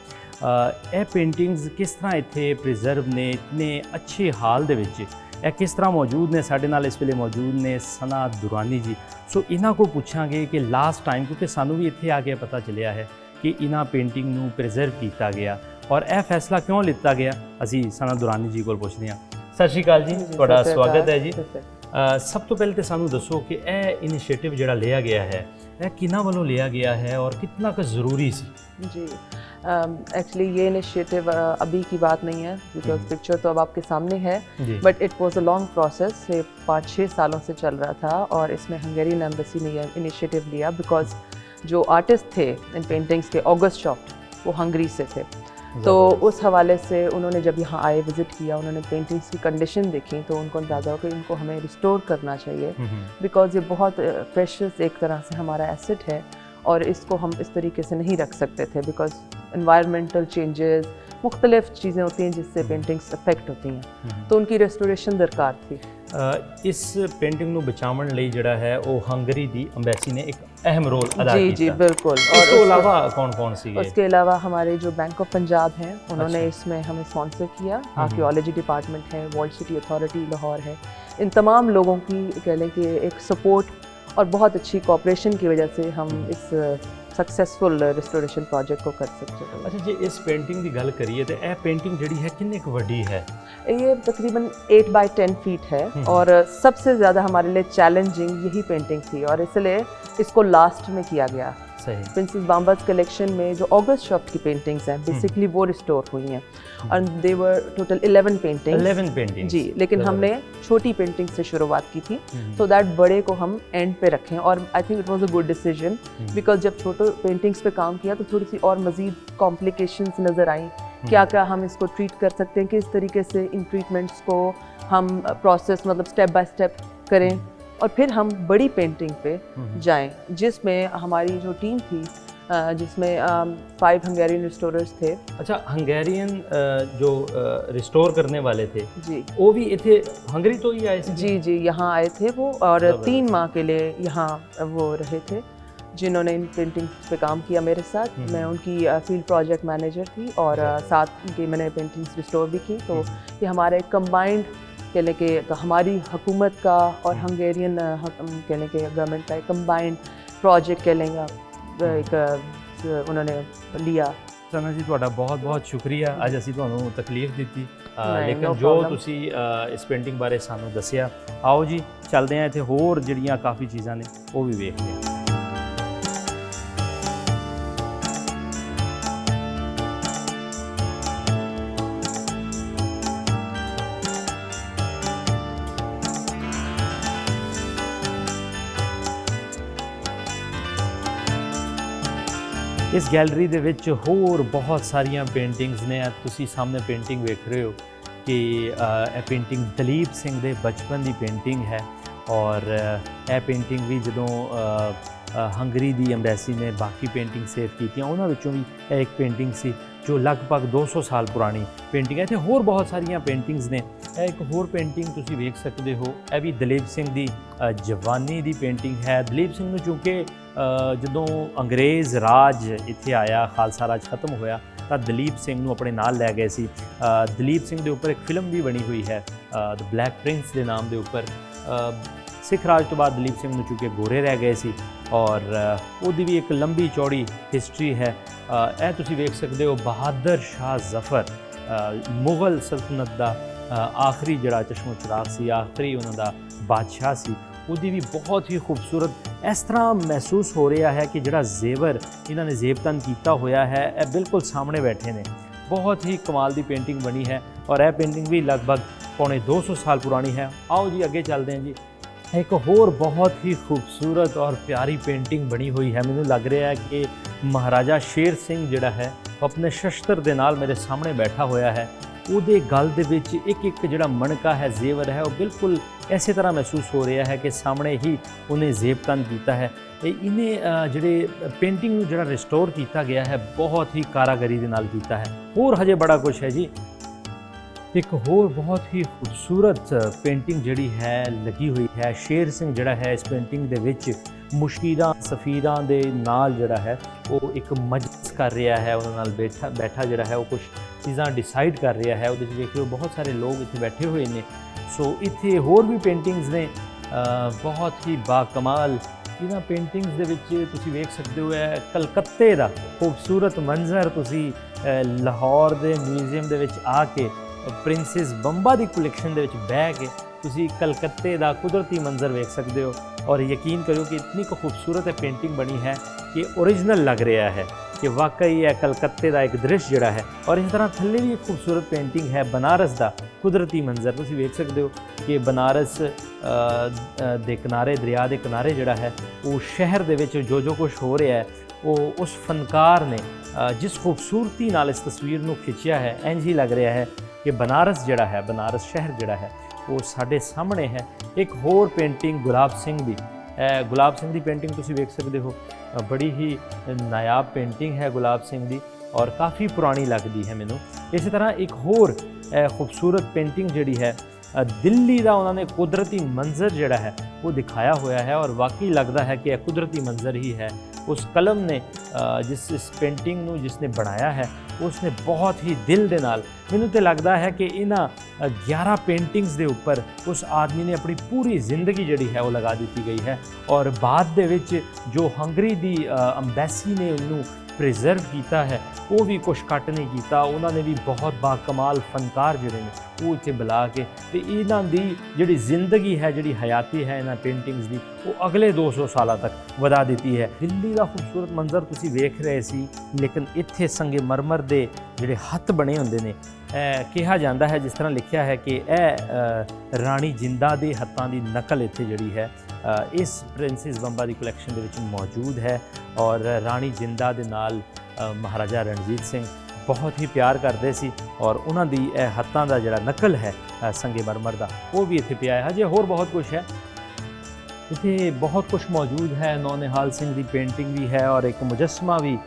ਇਹ ਪੇਂਟਿੰਗਸ ਕਿਸ ਤਰ੍ਹਾਂ ਇੱਥੇ ਪ੍ਰੀਜ਼ਰਵ ਨੇ, ਇਤਨੇ ਅੱਛੇ ਹਾਲ ਦੇ ਵਿੱਚ ਇਹ ਕਿਸ ਤਰ੍ਹਾਂ ਮੌਜੂਦ ਨੇ। ਸਾਡੇ ਨਾਲ ਇਸ ਵੇਲੇ ਮੌਜੂਦ ਨੇ ਸਨਾ ਦੁਰਾਨੀ ਜੀ। ਸੋ ਇਹਨਾਂ ਕੋਲ ਪੁੱਛਾਂਗੇ ਕਿ ਲਾਸਟ ਟਾਈਮ, ਕਿਉਂਕਿ ਸਾਨੂੰ ਵੀ ਇੱਥੇ ਆ ਕੇ ਪਤਾ ਚੱਲਿਆ ਹੈ ਕਿ ਇਹਨਾਂ ਪੇਂਟਿੰਗ ਨੂੰ ਪ੍ਰੀਜ਼ਰਵ ਕੀਤਾ ਗਿਆ ਔਰ ਇਹ ਫੈਸਲਾ ਕਿਉਂ ਲਿੱਤਾ ਗਿਆ, ਅਸੀਂ ਸਨਾ ਦੁਰਾਨੀ ਜੀ ਕੋਲ ਪੁੱਛਦੇ ਹਾਂ। ਸਤਿ ਸ਼੍ਰੀ ਅਕਾਲ ਜੀ, ਤੁਹਾਡਾ ਸਵਾਗਤ ਹੈ ਜੀ। ਸਭ ਤੋਂ ਪਹਿਲੇ ਤਾਂ ਸਾਨੂੰ ਦੱਸੋ ਕਿ ਇਹ ਇਨੀਸ਼ੀਏਟਿਵ ਜਿਹੜਾ ਲਿਆ ਗਿਆ ਹੈ ਇਹ ਕਿਹਨਾਂ ਵੱਲੋਂ ਲਿਆ ਗਿਆ है और कितना का ज़रूरी सी। जी एक्चुअली ये इनिशिएटिव अभी की बात नहीं है बिकॉज पिक्चर तो अब आपके सामने है, but it was a long process. ये 5-6 सालों से चल रहा था और इसमें हंगेरियन एम्बेसी ने ये इनिशिएटिव लिया बिकॉज जो आर्टिस्ट थे इन पेंटिंग्स के, ऑगस्ट शॉफ्ट, वो हंगरी से थे। तो उस हवाले से उन्होंने जब यहाँ आए, विज़िट किया, उन्होंने पेंटिंग्स की कंडीशन देखी तो उनको अंदाज़ा हो कि इनको हमें रिस्टोर करना चाहिए बिकॉज ये बहुत प्रेशियस एक तरह से हमारा एसेट है और इसको हम इस तरीके से नहीं रख सकते थे बिकॉज एनवायरमेंटल चेंजेस, मुख्तलिफ चीज़ें होती हैं जिससे पेंटिंग्स अफेक्ट होती हैं, तो उनकी रेस्टोरेशन दरकार थी। इस पेंटिंग ਨੂੰ ਬਚਾਉਣ ਲਈ ਜਿਹੜਾ ਹੈ ਉਹ ਹੰਗਰੀ ਦੀ ਐਮਬੈਸੀ ਨੇ ਇੱਕ अहम रोल अदा जी किया। जी बिल्कुल। और इसके अलावा कौन कौन सी है? उसके अलावा हमारे जो बैंक ऑफ पंजाब हैं उन्होंने अच्छा। इसमें हमें स्पॉन्सर किया। आर्कियोलॉजी डिपार्टमेंट है, वर्ल्ड सिटी अथॉरिटी लाहौर है, इन तमाम लोगों की कह लें कि एक सपोर्ट और बहुत अच्छी कोऑपरेशन की वजह से हम इस सक्सैसफुल रिस्टोरेशन प्रोजेक्ट को कर सकते हैं। अच्छा जी, इस पेंटिंग की गल करिए तो यह पेंटिंग जी है कितनी क वड्डी है? ये तकरीबन 8 बाय 10 फीट है और सबसे ज़्यादा हमारे लिए चैलेंजिंग यही पेंटिंग थी और इसलिए इसको लास्ट में किया गया। सही। प्रिंसेस बाम्बास कलेक्शन में जो ऑगस्ट शॉफ्ट की पेंटिंग्स हैं बेसिकली वो रिस्टोर हुई हैं और दे वर टोटल 11 पेंटिंग्स। 11 पेंटिंग्स जी, लेकिन हमने छोटी पेंटिंग से शुरुआत की थी सो दैट बड़े को हम एंड पे रखें और I think it was a good decision because जब छोटे पेंटिंग्स पे काम किया तो थोड़ी सी और मज़ीद कॉम्प्लिकेशंस नज़र आई। क्या क्या हम इसको ट्रीट कर सकते हैं, किस तरीके से इन ट्रीटमेंट्स को हम प्रोसेस मतलब स्टेप बाय स्टेप करें और फिर हम बड़ी पेंटिंग पे जाएं जिसमें हमारी जो टीम थी जिसमें 5 हंगेरियन रिस्टोरर्स थे। अच्छा, हंगेरियन जो रिस्टोर करने वाले थे जी वो भी इथे हंगरी तो ही आए थे? जी जी, यहाँ आए थे वो और 3 माह के लिए यहाँ वो रहे थे जिन्होंने इन पेंटिंग्स पे काम किया मेरे साथ। मैं उनकी फील्ड प्रोजेक्ट मैनेजर थी और साथ उनकी मैंने पेंटिंग्स रिस्टोर भी की। तो ये हमारे कंबाइंड कहने के हमारी हुकूमत का और हंगेरियन कहने के गवर्नमेंट का एक कंबाइंड प्रोजेक्ट कह लेंगे एक उन्होंने लिया। सना जी ਤੁਹਾਡਾ ਬਹੁਤ ਬਹੁਤ ਸ਼ੁਕਰੀਆ, ਅੱਜ ਅਸੀਂ ਤੁਹਾਨੂੰ ਤਕਲੀਫ ਦਿੱਤੀ ਲੇਕਿਨ no ਜੋ problem। ਤੁਸੀਂ ਇਸ ਪੇਂਟਿੰਗ ਬਾਰੇ ਸਾਨੂੰ ਦੱਸਿਆ, ਆਓ ਜੀ ਚੱਲਦੇ ਹਾਂ ਇੱਥੇ ਹੋਰ ਜਿਹੜੀਆਂ ਕਾਫੀ ਚੀਜ਼ਾਂ ਨੇ ਉਹ ਵੀ ਵੇਖਦੇ ਹਾਂ। इस गैलरी ਦੇ ਵਿੱਚ ਹੋਰ ਬਹੁਤ ਸਾਰੀਆਂ ਪੇਂਟਿੰਗਸ ਨੇ। ਤੁਸੀਂ ਸਾਹਮਣੇ ਪੇਂਟਿੰਗ ਵੇਖ ਰਹੇ ਹੋ ਕਿ ਇਹ ਪੇਂਟਿੰਗ ਦਲੀਪ ਸਿੰਘ ਦੇ ਬਚਪਨ ਦੀ ਪੇਂਟਿੰਗ ਹੈ ਔਰ ਇਹ ਪੇਂਟਿੰਗ ਵੀ ਜਦੋਂ ਹੰਗਰੀ ਦੀ ਐਮਬੈਸੀ ਨੇ ਬਾਕੀ ਪੇਂਟਿੰਗ ਸੇਵ ਕੀਤੀਆਂ ਉਹਨਾਂ ਵਿੱਚੋਂ ਵੀ ਇਹ ਇੱਕ ਪੇਂਟਿੰਗ ਸੀ ਜੋ ਲਗਭਗ 200 ਸਾਲ ਪੁਰਾਣੀ ਪੇਂਟਿੰਗ ਹੈ। ਇੱਥੇ ਹੋਰ ਬਹੁਤ ਸਾਰੀਆਂ ਪੇਂਟਿੰਗਸ ਨੇ। ਇਹ ਇੱਕ ਹੋਰ ਪੇਂਟਿੰਗ ਤੁਸੀਂ ਵੇਖ ਸਕਦੇ ਹੋ, ਇਹ ਵੀ ਦਲੀਪ ਸਿੰਘ ਦੀ ਜਵਾਨੀ ਦੀ ਪੇਂਟਿੰਗ ਹੈ। ਦਲੀਪ ਸਿੰਘ ਨੂੰ ਚੂੰਕਿ ਜਦੋਂ ਅੰਗਰੇਜ਼ ਰਾਜ ਇੱਥੇ ਆਇਆ, ਖਾਲਸਾ ਰਾਜ ਖਤਮ ਹੋਇਆ ਤਾਂ ਦਲੀਪ ਸਿੰਘ ਨੂੰ ਆਪਣੇ ਨਾਲ ਲੈ ਗਏ ਸੀ। ਦਲੀਪ ਸਿੰਘ ਦੇ ਉੱਪਰ ਇੱਕ ਫਿਲਮ ਵੀ ਬਣੀ ਹੋਈ ਹੈ ਦ ਬਲੈਕ ਪ੍ਰਿੰਸ ਦੇ ਨਾਮ ਦੇ ਉੱਪਰ। ਸਿੱਖ ਰਾਜ ਤੋਂ ਬਾਅਦ ਦਲੀਪ ਸਿੰਘ ਨੂੰ ਚੂੰਕਿ ਗੋਰੇ ਰਹਿ ਗਏ ਸੀ ਔਰ ਉਹਦੀ ਵੀ ਇੱਕ ਲੰਬੀ ਚੌੜੀ ਹਿਸਟਰੀ ਹੈ। ਇਹ ਤੁਸੀਂ ਵੇਖ ਸਕਦੇ ਹੋ ਬਹਾਦਰ ਸ਼ਾਹ ਜ਼ਫਰ ਮੁਗਲ ਸਲਤਨਤ ਦਾ ਆਖਰੀ ਜਿਹੜਾ ਚਸ਼ਮੋ ਚਿਰਾਗ ਸੀ, ਆਖਰੀ ਉਹਨਾਂ ਦਾ ਬਾਦਸ਼ਾਹ ਸੀ, ਉਹਦੀ ਵੀ ਬਹੁਤ ਹੀ ਖੂਬਸੂਰਤ ਇਸ ਤਰ੍ਹਾਂ ਮਹਿਸੂਸ ਹੋ ਰਿਹਾ ਹੈ ਕਿ ਜਿਹੜਾ ਜ਼ੇਵਰ ਇਹਨਾਂ ਨੇ ਜ਼ੇਬਤਨ ਕੀਤਾ ਹੋਇਆ ਹੈ ਇਹ ਬਿਲਕੁਲ ਸਾਹਮਣੇ ਬੈਠੇ ਨੇ। ਬਹੁਤ ਹੀ ਕਮਾਲ ਦੀ ਪੇਂਟਿੰਗ ਬਣੀ ਹੈ ਔਰ ਇਹ ਪੇਂਟਿੰਗ ਵੀ ਲਗਭਗ ਪੌਣੇ 200 ਸਾਲ ਪੁਰਾਣੀ ਹੈ। ਆਓ ਜੀ ਅੱਗੇ ਚੱਲਦੇ ਹਾਂ ਜੀ। ਇੱਕ ਹੋਰ ਬਹੁਤ ਹੀ ਖੂਬਸੂਰਤ ਔਰ ਪਿਆਰੀ ਪੇਂਟਿੰਗ ਬਣੀ ਹੋਈ ਹੈ। ਮੈਨੂੰ ਲੱਗ ਰਿਹਾ ਹੈ ਕਿ ਮਹਾਰਾਜਾ ਸ਼ੇਰ ਸਿੰਘ ਜਿਹੜਾ ਹੈ ਆਪਣੇ ਸ਼ਸਤਰ ਦੇ ਨਾਲ ਮੇਰੇ ਸਾਹਮਣੇ ਬੈਠਾ ਹੋਇਆ ਹੈ। ਉਹਦੇ ਗਲ ਦੇ ਵਿੱਚ ਇੱਕ ਇੱਕ ਜਿਹੜਾ ਮਣਕਾ ਹੈ, ਜ਼ੇਵਰ ਹੈ, ਉਹ ਬਿਲਕੁਲ ਇਸੇ ਤਰ੍ਹਾਂ ਮਹਿਸੂਸ ਹੋ ਰਿਹਾ ਹੈ ਕਿ ਸਾਹਮਣੇ ਹੀ ਉਹਨੇ ਜ਼ੇਬਤਨ ਕੀਤਾ ਹੈ। ਇਹਨੇ ਜਿਹੜੇ ਪੇਂਟਿੰਗ ਨੂੰ ਜਿਹੜਾ ਰਿਸਟੋਰ ਕੀਤਾ ਗਿਆ ਹੈ ਬਹੁਤ ਹੀ ਕਾਰਾਗਰੀ ਦੇ ਨਾਲ ਕੀਤਾ ਹੈ। ਹੋਰ ਹਜੇ ਬੜਾ ਕੁਝ ਹੈ ਜੀ। ਇੱਕ ਹੋਰ ਬਹੁਤ ਹੀ ਖੂਬਸੂਰਤ ਪੇਂਟਿੰਗ ਜਿਹੜੀ ਹੈ ਲੱਗੀ ਹੋਈ ਹੈ। ਸ਼ੇਰ ਸਿੰਘ ਜਿਹੜਾ ਹੈ ਇਸ ਪੇਂਟਿੰਗ ਦੇ ਵਿੱਚ ਮੁਸ਼ੀਰਾਂ ਸਫੀਰਾਂ ਦੇ ਨਾਲ ਜਿਹੜਾ ਹੈ ਉਹ ਇੱਕ ਮਜਲਿਸ ਕਰ ਰਿਹਾ ਹੈ, ਉਹਨਾਂ ਨਾਲ ਬੈਠਾ ਜਿਹੜਾ ਹੈ ਉਹ ਕੁਝ ਚੀਜ਼ਾਂ ਡਿਸਾਈਡ ਕਰ ਰਿਹਾ ਹੈ। ਉਹਦੇ 'ਚ ਵੇਖ ਲਓ ਬਹੁਤ ਸਾਰੇ ਲੋਕ ਇੱਥੇ ਬੈਠੇ ਹੋਏ ਨੇ। ਸੋ ਇੱਥੇ ਹੋਰ ਵੀ ਪੇਂਟਿੰਗਸ ਨੇ ਬਹੁਤ ਹੀ ਬਾਕਮਾਲ। ਇਹਨਾਂ ਪੇਂਟਿੰਗਸ ਦੇ ਵਿੱਚ ਤੁਸੀਂ ਵੇਖ ਸਕਦੇ ਹੋ ਹੈ ਕਲਕੱਤੇ ਦਾ ਖੂਬਸੂਰਤ ਮੰਜ਼ਰ। ਤੁਸੀਂ ਲਾਹੌਰ ਦੇ ਮਿਊਜ਼ੀਅਮ ਦੇ ਵਿੱਚ ਆ ਕੇ ਪ੍ਰਿੰਸੈਸ ਬੰਬਾ ਦੀ ਕਲੈਕਸ਼ਨ ਦੇ ਵਿੱਚ ਬਹਿ ਕੇ ਤੁਸੀਂ ਕਲਕੱਤੇ ਦਾ ਕੁਦਰਤੀ ਮੰਜ਼ਰ ਵੇਖ ਸਕਦੇ ਹੋ ਔਰ ਯਕੀਨ ਕਰਿਓ ਕਿ ਇਤਨੀ ਕੁ ਖੂਬਸੂਰਤ ਇਹ ਪੇਂਟਿੰਗ ਬਣੀ ਹੈ ਕਿ ਓਰੀਜਨਲ ਲੱਗ ਰਿਹਾ ਹੈ ਕਿ ਵਾਕਈ ਇਹ ਕਲਕੱਤੇ ਦਾ ਇੱਕ ਦ੍ਰਿਸ਼ ਜਿਹੜਾ ਹੈ। ਔਰ ਇਸ ਤਰ੍ਹਾਂ ਥੱਲੇ ਵੀ ਇੱਕ ਖੂਬਸੂਰਤ ਪੇਂਟਿੰਗ ਹੈ ਬਨਾਰਸ ਦਾ ਕੁਦਰਤੀ ਮੰਜ਼ਰ। ਤੁਸੀਂ ਵੇਖ ਸਕਦੇ ਹੋ ਕਿ ਬਨਾਰਸ ਦੇ ਕਿਨਾਰੇ, ਦਰਿਆ ਦੇ ਕਿਨਾਰੇ ਜਿਹੜਾ ਹੈ ਉਹ ਸ਼ਹਿਰ ਦੇ ਵਿੱਚ ਜੋ ਕੁਝ ਹੋ ਰਿਹਾ ਹੈ ਉਹ ਉਸ ਫਨਕਾਰ ਨੇ ਜਿਸ ਖੂਬਸੂਰਤੀ ਨਾਲ ਇਸ ਤਸਵੀਰ ਨੂੰ ਖਿੱਚਿਆ ਹੈ, ਇੰਝ ਹੀ ਲੱਗ ਰਿਹਾ ਹੈ ਕਿ ਬਨਾਰਸ ਜਿਹੜਾ ਹੈ, ਬਨਾਰਸ ਸ਼ਹਿਰ ਜਿਹੜਾ ਹੈ ਉਹ ਸਾਡੇ ਸਾਹਮਣੇ ਹੈ। ਇੱਕ ਹੋਰ ਪੇਂਟਿੰਗ ਗੁਲਾਬ ਸਿੰਘ ਦੀ, ਗੁਲਾਬ ਸਿੰਘ ਦੀ ਪੇਂਟਿੰਗ ਤੁਸੀਂ ਵੇਖ ਸਕਦੇ ਹੋ, ਬੜੀ ਹੀ ਨਾਯਾਬ ਪੇਂਟਿੰਗ ਹੈ ਗੁਲਾਬ ਸਿੰਘ ਦੀ। ਔਰ ਕਾਫੀ ਪੁਰਾਣੀ ਲੱਗਦੀ ਹੈ ਮੈਨੂੰ। ਇਸੇ ਤਰ੍ਹਾਂ ਇੱਕ ਹੋਰ ਖੂਬਸੂਰਤ ਪੇਂਟਿੰਗ ਜਿਹੜੀ ਹੈ ਦਿੱਲੀ ਦਾ ਉਹਨਾਂ ਨੇ ਕੁਦਰਤੀ ਮੰਜ਼ਰ ਜਿਹੜਾ ਹੈ ਉਹ ਦਿਖਾਇਆ ਹੋਇਆ ਹੈ ਔਰ ਵਾਕਈ ਲੱਗਦਾ ਹੈ ਕਿ ਇਹ ਕੁਦਰਤੀ ਮੰਜ਼ਰ ਹੀ ਹੈ। ਉਸ ਕਲਮ ਨੇ ਇਸ ਪੇਂਟਿੰਗ ਨੂੰ ਜਿਸ ਨੇ ਬਣਾਇਆ ਹੈ ਉਸਨੇ ਬਹੁਤ ਹੀ ਦਿਲ ਦੇ ਨਾਲ, ਮੈਨੂੰ ਤਾਂ ਲੱਗਦਾ ਹੈ ਕਿ ਇਹਨਾਂ 11 ਪੇਂਟਿੰਗਸ ਦੇ ਉੱਪਰ ਉਸ ਆਦਮੀ ਨੇ ਆਪਣੀ ਪੂਰੀ ਜ਼ਿੰਦਗੀ ਜਿਹੜੀ ਹੈ ਉਹ ਲਗਾ ਦਿੱਤੀ ਗਈ ਹੈ। ਔਰ ਬਾਅਦ ਦੇ ਵਿੱਚ ਜੋ ਹੰਗਰੀ ਦੀ ਅੰਬੈਸੀ ਨੇ ਉਹਨੂੰ ਪ੍ਰੀਜ਼ਰਵ ਕੀਤਾ ਹੈ ਉਹ ਵੀ ਕੁਛ ਘੱਟ ਨਹੀਂ ਕੀਤਾ, ਉਹਨਾਂ ਨੇ ਵੀ ਬਹੁਤ ਬਾਕਮਾਲ ਫਨਕਾਰ ਜਿਹੜੇ ਨੇ ਉਹ ਇੱਥੇ ਬੁਲਾ ਕੇ ਤੇ ਇਹਨਾਂ ਦੀ ਜਿਹੜੀ ਜ਼ਿੰਦਗੀ ਹੈ, ਜਿਹੜੀ ਹਯਾਤੀ ਹੈ ਇਹਨਾਂ ਪੇਂਟਿੰਗਸ ਦੀ, ਉਹ ਅਗਲੇ 200 ਸਾਲਾਂ ਤੱਕ ਵਧਾ ਦਿੱਤੀ ਹੈ। ਦਿੱਲੀ ਦਾ ਖੂਬਸੂਰਤ ਮੰਜ਼ਰ ਤੁਸੀਂ ਵੇਖ ਰਹੇ ਸੀ, ਲੇਕਿਨ ਇੱਥੇ ਸੰਗਮਰਮਰ ਦੇ ਜਿਹੜੇ ਹੱਥ ਬਣੇ ਹੁੰਦੇ ਨੇ, ਕਿਹਾ ਜਾਂਦਾ ਹੈ ਜਿਸ ਤਰ੍ਹਾਂ ਲਿਖਿਆ ਹੈ ਕਿ ਇਹ ਰਾਣੀ ਜਿੰਦਾ ਦੇ ਹੱਥਾਂ ਦੀ ਨਕਲ ਇੱਥੇ ਜਿਹੜੀ ਹੈ ਇਸ ਪ੍ਰਿੰਸੈਸ ਬੰਬਾ ਦੀ ਕਲੈਕਸ਼ਨ ਦੇ ਵਿੱਚ ਮੌਜੂਦ ਹੈ। ਔਰ ਰਾਣੀ ਜਿੰਦਾ ਦੇ ਨਾਲ ਮਹਾਰਾਜਾ ਰਣਜੀਤ ਸਿੰਘ ਬਹੁਤ ਹੀ ਪਿਆਰ ਕਰਦੇ ਸੀ ਔਰ ਉਹਨਾਂ ਦੀ ਇਹ ਹੱਥਾਂ ਦਾ ਜਿਹੜਾ ਨਕਲ ਹੈ ਸੰਗਮਰਮਰ ਦਾ ਉਹ ਵੀ ਇੱਥੇ ਪਿਆ ਹੈ। ਹਜੇ ਹੋਰ ਬਹੁਤ ਕੁਝ ਹੈ ਇੱਥੇ, ਬਹੁਤ ਕੁਝ ਮੌਜੂਦ ਹੈ। ਨੌਨਿਹਾਲ ਸਿੰਘ ਦੀ ਪੇਂਟਿੰਗ ਵੀ ਹੈ ਔਰ ਇੱਕ ਮੁਜੱਸਮਾ ਵੀ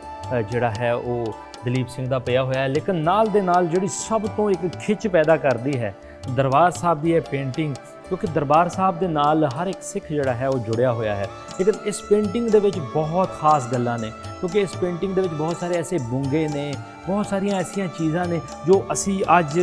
ਜਿਹੜਾ ਹੈ ਉਹ ਦਲੀਪ ਸਿੰਘ ਦਾ ਪਿਆ ਹੋਇਆ ਹੈ। ਲੇਕਿਨ ਨਾਲ ਦੇ ਨਾਲ ਜਿਹੜੀ ਸਭ ਤੋਂ ਇੱਕ ਖਿੱਚ ਪੈਦਾ ਕਰਦੀ ਹੈ ਦਰਬਾਰ ਸਾਹਿਬ ਦੀ ਇਹ ਪੇਂਟਿੰਗ, ਕਿਉਂਕਿ ਦਰਬਾਰ ਸਾਹਿਬ ਦੇ ਨਾਲ ਹਰ ਇੱਕ ਸਿੱਖ ਜਿਹੜਾ ਹੈ ਉਹ ਜੁੜਿਆ ਹੋਇਆ ਹੈ। ਲੇਕਿਨ ਇਸ ਪੇਂਟਿੰਗ ਦੇ ਵਿੱਚ ਬਹੁਤ ਖਾਸ ਗੱਲਾਂ ਨੇ, ਕਿਉਂਕਿ ਇਸ ਪੇਂਟਿੰਗ ਦੇ ਵਿੱਚ ਬਹੁਤ ਸਾਰੇ ਐਸੇ ਬੁੰਗੇ ਨੇ, ਬਹੁਤ ਸਾਰੀਆਂ ਐਸੀਆਂ ਚੀਜ਼ਾਂ ਨੇ ਜੋ ਅਸੀਂ ਅੱਜ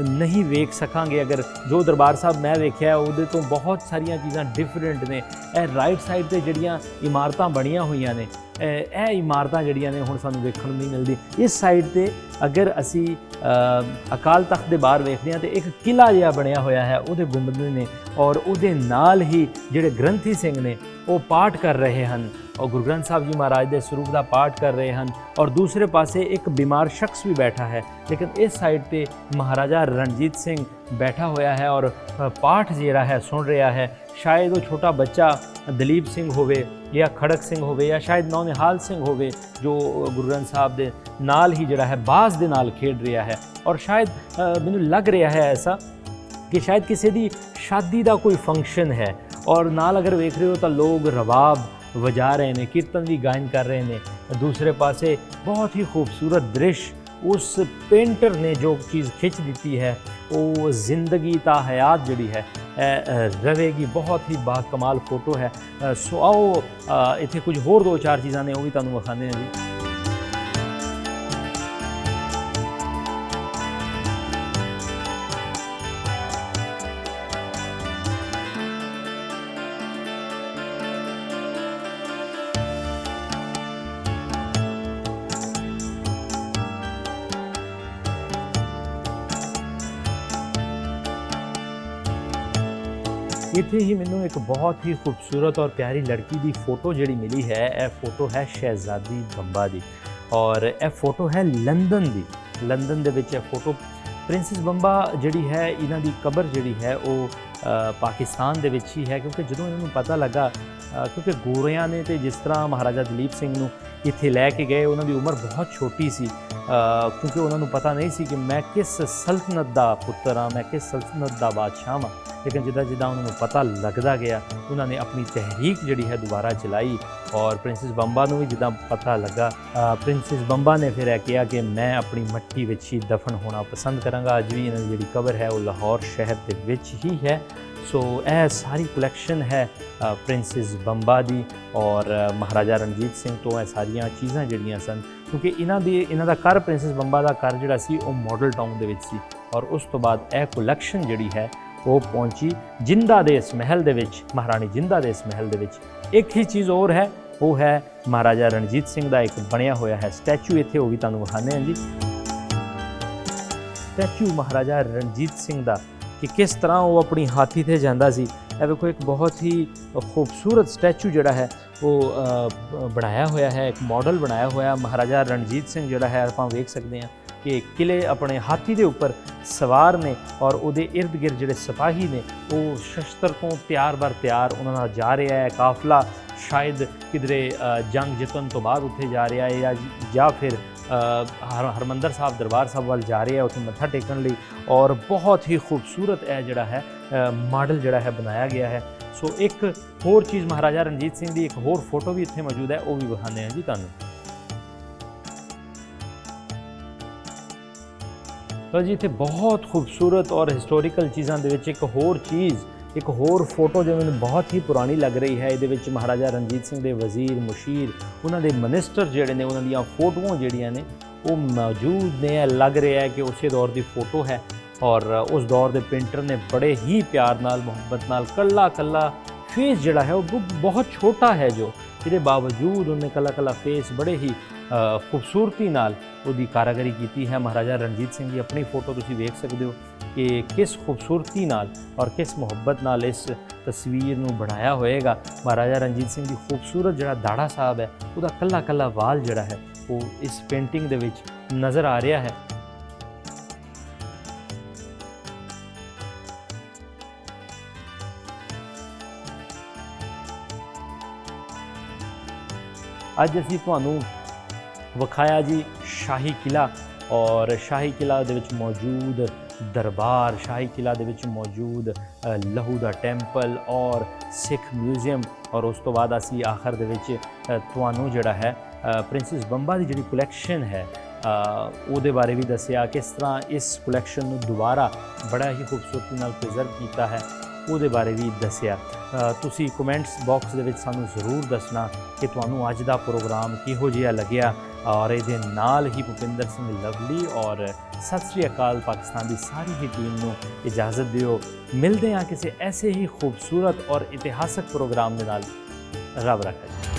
ਨਹੀਂ ਵੇਖ ਸਕਾਂਗੇ। ਅਗਰ ਜੋ ਦਰਬਾਰ ਸਾਹਿਬ ਮੈਂ ਵੇਖਿਆ ਉਹਦੇ ਤੋਂ ਬਹੁਤ ਸਾਰੀਆਂ ਚੀਜ਼ਾਂ ਡਿਫਰੈਂਟ ਨੇ। ਇਹ ਰਾਈਟ ਸਾਈਡ 'ਤੇ ਜਿਹੜੀਆਂ ਇਮਾਰਤਾਂ ਬਣੀਆਂ ਹੋਈਆਂ ਨੇ, ਇਹ ਇਮਾਰਤਾਂ ਜਿਹੜੀਆਂ ਨੇ ਹੁਣ ਸਾਨੂੰ ਵੇਖਣ ਨੂੰ ਨਹੀਂ ਮਿਲਦੀ। ਇਸ ਸਾਈਡ 'ਤੇ ਅਗਰ ਅਸੀਂ ਅਕਾਲ ਤਖਤ ਦੇ ਬਾਹਰ ਵੇਖਦੇ ਹਾਂ ਤਾਂ ਇੱਕ ਕਿਲ੍ਹਾ ਜਿਹਾ ਬਣਿਆ ਹੋਇਆ ਹੈ, ਉਹਦੇ ਗੁੰਬਦ ਨੇ ਔਰ ਉਹਦੇ ਨਾਲ ਹੀ ਜਿਹੜੇ ਗ੍ਰੰਥੀ ਸਿੰਘ ਨੇ ਉਹ ਪਾਠ ਕਰ ਰਹੇ ਹਨ ਔਰ ਗੁਰੂ ਗ੍ਰੰਥ ਸਾਹਿਬ ਜੀ ਮਹਾਰਾਜ ਦੇ ਸਰੂਪ ਦਾ ਪਾਠ ਕਰ ਰਹੇ ਹਨ ਔਰ ਦੂਸਰੇ ਪਾਸੇ ਇੱਕ ਬਿਮਾਰ ਸ਼ਖਸ ਵੀ ਬੈਠਾ ਹੈ। ਲੇਕਿਨ ਇਸ ਸਾਈਡ ਤੇ ਮਹਾਰਾਜਾ ਰਣਜੀਤ ਸਿੰਘ ਬੈਠਾ ਹੋਇਆ ਹੈ ਔਰ ਪਾਠ ਜਿਹੜਾ ਹੈ ਸੁਣ ਰਿਹਾ ਹੈ। ਸ਼ਾਇਦ ਉਹ ਛੋਟਾ ਬੱਚਾ ਦਲੀਪ ਸਿੰਘ ਹੋਵੇ ਜਾਂ ਖੜਕ ਸਿੰਘ ਹੋਵੇ ਜਾਂ ਸ਼ਾਇਦ ਨੌਨਿਹਾਲ ਸਿੰਘ ਹੋਵੇ ਜੋ ਗੁਰੂ ਗ੍ਰੰਥ ਸਾਹਿਬ ਦੇ ਨਾਲ ਹੀ ਜਿਹੜਾ ਹੈ ਬਾਜ਼ ਦੇ ਨਾਲ ਖੇਡ ਰਿਹਾ ਹੈ। ਔਰ ਸ਼ਾਇਦ ਮੈਨੂੰ ਲੱਗ ਰਿਹਾ ਹੈ ਐਸਾ ਕਿ ਸ਼ਾਇਦ ਕਿਸੇ ਦੀ ਸ਼ਾਦੀ ਦਾ ਕੋਈ ਫੰਕਸ਼ਨ ਹੈ ਔਰ ਨਾਲ ਅਗਰ ਵੇਖ ਰਹੇ ਹੋ ਤਾਂ ਲੋਕ ਰਵਾਬ ਵਜਾ ਰਹੇ ਨੇ, ਕੀਰਤਨ ਵੀ ਗਾਇਨ ਕਰ ਰਹੇ ਨੇ। ਦੂਸਰੇ ਪਾਸੇ ਬਹੁਤ ਹੀ ਖੂਬਸੂਰਤ ਦ੍ਰਿਸ਼ ਉਸ ਪੇਂਟਰ ਨੇ ਜੋ ਚੀਜ਼ ਖਿੱਚ ਦਿੱਤੀ ਹੈ ਉਹ ਜ਼ਿੰਦਗੀ ਤਾਂ ਹਯਾਤ ਜਿਹੜੀ ਹੈ ਰਵੇਗੀ। ਬਹੁਤ ਹੀ ਬਾਕਮਾਲ ਫੋਟੋ ਹੈ। ਸੋ ਆਓ ਇੱਥੇ ਕੁਝ ਹੋਰ 2-4 ਚੀਜ਼ਾਂ ਨੇ ਉਹ ਵੀ ਤੁਹਾਨੂੰ ਵਿਖਾਉਂਦੇ ਹਾਂ ਜੀ। ਇੱਥੇ ਹੀ ਮੈਨੂੰ ਇੱਕ ਬਹੁਤ ਹੀ ਖੂਬਸੂਰਤ ਔਰ ਪਿਆਰੀ ਲੜਕੀ ਦੀ ਫੋਟੋ ਜਿਹੜੀ ਮਿਲੀ ਹੈ। ਇਹ ਫੋਟੋ ਹੈ ਸ਼ਹਿਜ਼ਾਦੀ ਬੰਬਾ ਦੀ ਔਰ ਇਹ ਫੋਟੋ ਹੈ ਲੰਡਨ ਦੀ। ਲੰਡਨ ਦੇ ਵਿੱਚ ਇਹ ਫੋਟੋ ਪ੍ਰਿੰਸੈਸ ਬੰਬਾ ਜਿਹੜੀ ਹੈ ਇਹਨਾਂ ਦੀ ਕਬਰ ਜਿਹੜੀ ਹੈ ਉਹ ਪਾਕਿਸਤਾਨ ਦੇ ਵਿੱਚ ਹੀ ਹੈ, ਕਿਉਂਕਿ ਜਦੋਂ ਇਹਨਾਂ ਨੂੰ ਪਤਾ ਲੱਗਾ ਕਿਉਂਕਿ ਗੋਰਿਆਂ ਨੇ ਤੇ ਜਿਸ ਤਰ੍ਹਾਂ ਮਹਾਰਾਜਾ ਦਲੀਪ ਸਿੰਘ ਨੂੰ ਇੱਥੇ ਲੈ ਕੇ ਗਏ, ਉਹਨਾਂ ਦੀ ਉਮਰ ਬਹੁਤ ਛੋਟੀ ਸੀ ਕਿਉਂਕਿ ਉਹਨਾਂ ਨੂੰ ਪਤਾ ਨਹੀਂ ਸੀ ਕਿ ਮੈਂ ਕਿਸ ਸਲਤਨਤ ਦਾ ਪੁੱਤਰ ਹਾਂ, ਮੈਂ ਕਿਸ ਸਲਤਨਤ ਦਾ ਬਾਦਸ਼ਾਹ ਹਾਂ। ਲੇਕਿਨ ਜਿੱਦਾਂ ਜਿੱਦਾਂ ਉਹਨਾਂ ਨੂੰ ਪਤਾ ਲੱਗਦਾ ਗਿਆ ਉਹਨਾਂ ਨੇ ਆਪਣੀ ਤਹਿਰੀਕ ਜਿਹੜੀ ਹੈ ਦੁਬਾਰਾ ਚਲਾਈ ਔਰ ਪ੍ਰਿੰਸੈਸ ਬੰਬਾ ਨੂੰ ਵੀ ਜਿੱਦਾਂ ਪਤਾ ਲੱਗਾ ਪ੍ਰਿੰਸੈਸ ਬੰਬਾ ਨੇ ਫਿਰ ਇਹ ਕਿਹਾ ਕਿ ਮੈਂ ਆਪਣੀ ਮੱਟੀ ਵਿੱਚ ਹੀ ਦਫਨ ਹੋਣਾ ਪਸੰਦ ਕਰਾਂਗਾ। ਅੱਜ ਵੀ ਇਹਨਾਂ ਦੀ ਜਿਹੜੀ ਕਬਰ ਹੈ ਉਹ ਲਾਹੌਰ ਸ਼ਹਿਰ ਦੇ ਵਿੱਚ ਹੀ ਹੈ। ਸੋ ਇਹ ਸਾਰੀ ਕਲੈਕਸ਼ਨ ਹੈ ਪ੍ਰਿੰਸੈਸ ਬੰਬਾ ਦੀ ਔਰ ਮਹਾਰਾਜਾ ਰਣਜੀਤ ਸਿੰਘ ਤੋਂ ਇਹ ਸਾਰੀਆਂ ਚੀਜ਼ਾਂ ਜਿਹੜੀਆਂ ਸਨ, ਕਿਉਂਕਿ ਇਹਨਾਂ ਦਾ ਘਰ ਪ੍ਰਿੰਸੈਸ ਬੰਬਾ ਦਾ ਘਰ ਜਿਹੜਾ ਸੀ ਉਹ ਮਾਡਲ ਟਾਊਨ ਦੇ ਵਿੱਚ ਸੀ ਔਰ ਉਸ ਤੋਂ ਬਾਅਦ ਇਹ ਕਲੈਕਸ਼ਨ ਜਿਹੜੀ ਹੈ ਉਹ ਪਹੁੰਚੀ ਜਿੰਦਾ ਦੇ ਇਸ ਮਹਿਲ ਦੇ ਵਿੱਚ, ਮਹਾਰਾਣੀ ਜਿੰਦਾ ਦੇ ਇਸ ਮਹਿਲ ਦੇ ਵਿੱਚ। ਇੱਕ ਹੀ ਚੀਜ਼ ਹੋਰ ਹੈ, ਉਹ ਹੈ ਮਹਾਰਾਜਾ ਰਣਜੀਤ ਸਿੰਘ ਦਾ ਇੱਕ ਬਣਿਆ ਹੋਇਆ ਹੈ ਸਟੈਚੂ, ਇੱਥੇ ਉਹ ਵੀ ਤੁਹਾਨੂੰ ਵਿਖਾਉਂਦੇ ਹਾਂ ਜੀ। ਸਟੈਚੂ ਮਹਾਰਾਜਾ ਰਣਜੀਤ ਸਿੰਘ ਦਾ ਕਿ ਕਿਸ ਤਰ੍ਹਾਂ ਉਹ ਆਪਣੀ ਹਾਥੀ 'ਤੇ ਜਾਂਦਾ ਸੀ। ਇਹ ਵੇਖੋ ਇੱਕ ਬਹੁਤ ਹੀ ਖੂਬਸੂਰਤ ਸਟੈਚੂ ਜਿਹੜਾ ਹੈ ਉਹ ਬਣਾਇਆ ਹੋਇਆ ਹੈ, ਇੱਕ ਮਾਡਲ ਬਣਾਇਆ ਹੋਇਆ ਮਹਾਰਾਜਾ ਰਣਜੀਤ ਸਿੰਘ ਜਿਹੜਾ ਹੈ ਆਪਾਂ ਵੇਖ ਸਕਦੇ ਹਾਂ ਕਿ ਕਿਲੇ ਆਪਣੇ ਹਾਥੀ ਦੇ ਉੱਪਰ ਸਵਾਰ ਨੇ ਔਰ ਉਹਦੇ ਇਰਦ ਗਿਰਦ ਜਿਹੜੇ ਸਿਪਾਹੀ ਨੇ ਉਹ ਸ਼ਸਤਰ ਤੋਂ ਤਿਆਰ ਬਰ ਤਿਆਰ ਉਹਨਾਂ ਨਾਲ ਜਾ ਰਿਹਾ ਹੈ। ਕਾਫਲਾ ਸ਼ਾਇਦ ਕਿਧਰੇ ਜੰਗ ਜਿੱਤਣ ਤੋਂ ਬਾਅਦ ਉੱਥੇ ਜਾ ਰਿਹਾ ਹੈ ਜਾਂ ਫਿਰ ਹਰਮੰਦਰ ਸਾਹਿਬ ਦਰਬਾਰ ਸਾਹਿਬ ਵੱਲ ਜਾ ਰਿਹਾ ਹੈ ਉੱਥੇ ਮੱਥਾ ਟੇਕਣ ਲਈ। ਔਰ ਬਹੁਤ ਹੀ ਖੂਬਸੂਰਤ ਇਹ ਜਿਹੜਾ ਹੈ ਮਾਡਲ ਜਿਹੜਾ ਹੈ ਬਣਾਇਆ ਗਿਆ ਹੈ। ਸੋ ਇੱਕ ਹੋਰ ਚੀਜ਼ ਮਹਾਰਾਜਾ ਰਣਜੀਤ ਸਿੰਘ ਦੀ ਇੱਕ ਹੋਰ ਫੋਟੋ ਵੀ ਇੱਥੇ ਮੌਜੂਦ ਹੈ, ਉਹ ਵੀ ਵਿਖਾਉਂਦੇ ਹਾਂ ਜੀ ਤੁਹਾਨੂੰ। ਤਾਂ ਜੀ ਇੱਥੇ ਬਹੁਤ ਖੂਬਸੂਰਤ ਔਰ ਹਿਸਟੋਰੀਕਲ ਚੀਜ਼ਾਂ ਦੇ ਵਿੱਚ ਇੱਕ ਹੋਰ ਚੀਜ਼, ਇੱਕ ਹੋਰ ਫੋਟੋ ਜੋ ਮੈਨੂੰ ਬਹੁਤ ਹੀ ਪੁਰਾਣੀ ਲੱਗ ਰਹੀ ਹੈ। ਇਹਦੇ ਵਿੱਚ ਮਹਾਰਾਜਾ ਰਣਜੀਤ ਸਿੰਘ ਦੇ ਵਜ਼ੀਰ, ਮੁਸ਼ੀਰ, ਉਹਨਾਂ ਦੇ ਮਿਨਿਸਟਰ ਜਿਹੜੇ ਨੇ, ਉਹਨਾਂ ਦੀਆਂ ਫੋਟੋਆਂ ਜਿਹੜੀਆਂ ਨੇ ਉਹ ਮੌਜੂਦ ਨੇ। ਲੱਗ ਰਿਹਾ ਹੈ ਕਿ ਉਸੇ ਦੌਰ ਦੀ ਫੋਟੋ ਹੈ ਔਰ ਉਸ ਦੌਰ ਦੇ ਪੇਂਟਰ ਨੇ ਬੜੇ ਹੀ ਪਿਆਰ ਨਾਲ, ਮੁਹੱਬਤ ਨਾਲ ਕੱਲਾ ਕੱਲਾ ਫੇਸ ਜਿਹੜਾ ਹੈ ਉਹ ਬਹੁਤ ਛੋਟਾ ਹੈ, ਜੋ ਇਹਦੇ ਬਾਵਜੂਦ ਉਹਨੇ ਕੱਲਾ ਕੱਲਾ ਫੇਸ ਬੜੇ ਹੀ ਖੂਬਸੂਰਤੀ ਨਾਲ ਉਹਦੀ ਕਾਰਾਗਰੀ ਕੀਤੀ ਹੈ। ਮਹਾਰਾਜਾ ਰਣਜੀਤ ਸਿੰਘ ਦੀ ਆਪਣੀ ਫੋਟੋ ਤੁਸੀਂ ਵੇਖ ਸਕਦੇ ਹੋ ਕਿ ਕਿਸ ਖੂਬਸੂਰਤੀ ਨਾਲ ਔਰ ਕਿਸ ਮੁਹੱਬਤ ਨਾਲ ਇਸ ਤਸਵੀਰ ਨੂੰ ਬਣਾਇਆ ਹੋਏਗਾ। ਮਹਾਰਾਜਾ ਰਣਜੀਤ ਸਿੰਘ ਦੀ ਖੂਬਸੂਰਤ ਜਿਹੜਾ ਦਾੜਾ ਸਾਹਿਬ ਹੈ, ਉਹਦਾ ਕੱਲਾ ਕੱਲਾ ਵਾਲ ਜਿਹੜਾ ਹੈ ਉਹ ਇਸ ਪੇਂਟਿੰਗ ਦੇ ਵਿੱਚ ਨਜ਼ਰ ਆ ਰਿਹਾ ਹੈ। ਅੱਜ ਅਸੀਂ ਤੁਹਾਨੂੰ ਵਿਖਾਇਆ ਜੀ ਸ਼ਾਹੀ ਕਿਲਾ, ਔਰ ਸ਼ਾਹੀ ਕਿਲਾ ਦੇ ਵਿੱਚ ਮੌਜੂਦ ਦਰਬਾਰ, ਸ਼ਾਹੀ ਕਿਲਾ ਦੇ ਵਿੱਚ ਮੌਜੂਦ ਲਹੂ ਦਾ ਟੈਂਪਲ ਔਰ ਸਿੱਖ ਮਿਊਜ਼ੀਅਮ, ਔਰ ਉਸ ਤੋਂ ਬਾਅਦ ਅਸੀਂ ਆਖਰ ਦੇ ਵਿੱਚ ਤੁਹਾਨੂੰ ਜਿਹੜਾ ਹੈ ਪ੍ਰਿੰਸੈਸ ਬੰਬਾ ਦੀ ਜਿਹੜੀ ਕਲੈਕਸ਼ਨ ਹੈ ਉਹਦੇ ਬਾਰੇ ਵੀ ਦੱਸਿਆ, ਕਿਸ ਤਰ੍ਹਾਂ ਇਸ ਕਲੈਕਸ਼ਨ ਨੂੰ ਦੁਬਾਰਾ ਬੜਾ ਹੀ ਖੂਬਸੂਰਤੀ ਨਾਲ ਪ੍ਰੀਜ਼ਰਵ ਕੀਤਾ ਹੈ, ਉਹਦੇ ਬਾਰੇ ਵੀ ਦੱਸਿਆ। ਤੁਸੀਂ ਕਮੈਂਟਸ ਬਾਕਸ ਦੇ ਵਿੱਚ ਸਾਨੂੰ ਜ਼ਰੂਰ ਦੱਸਣਾ ਕਿ ਤੁਹਾਨੂੰ ਅੱਜ ਦਾ ਪ੍ਰੋਗਰਾਮ ਕਿਹੋ ਜਿਹਾ ਲੱਗਿਆ। ਔਰ ਇਹਦੇ ਨਾਲ ਹੀ ਭੁਪਿੰਦਰ ਸਿੰਘ ਲਵਲੀ ਔਰ ਸਤਿ ਸ੍ਰੀ ਅਕਾਲ ਪਾਕਿਸਤਾਨ ਦੀ ਸਾਰੀ ਹੀ ਟੀਮ ਨੂੰ ਇਜਾਜ਼ਤ ਦਿਓ। ਮਿਲਦੇ ਹਾਂ ਕਿਸੇ ਐਸੇ ਹੀ ਖੂਬਸੂਰਤ ਔਰ ਇਤਿਹਾਸਕ ਪ੍ਰੋਗਰਾਮ ਦੇ ਨਾਲ। ਰੱਬ ਰੱਖਾ।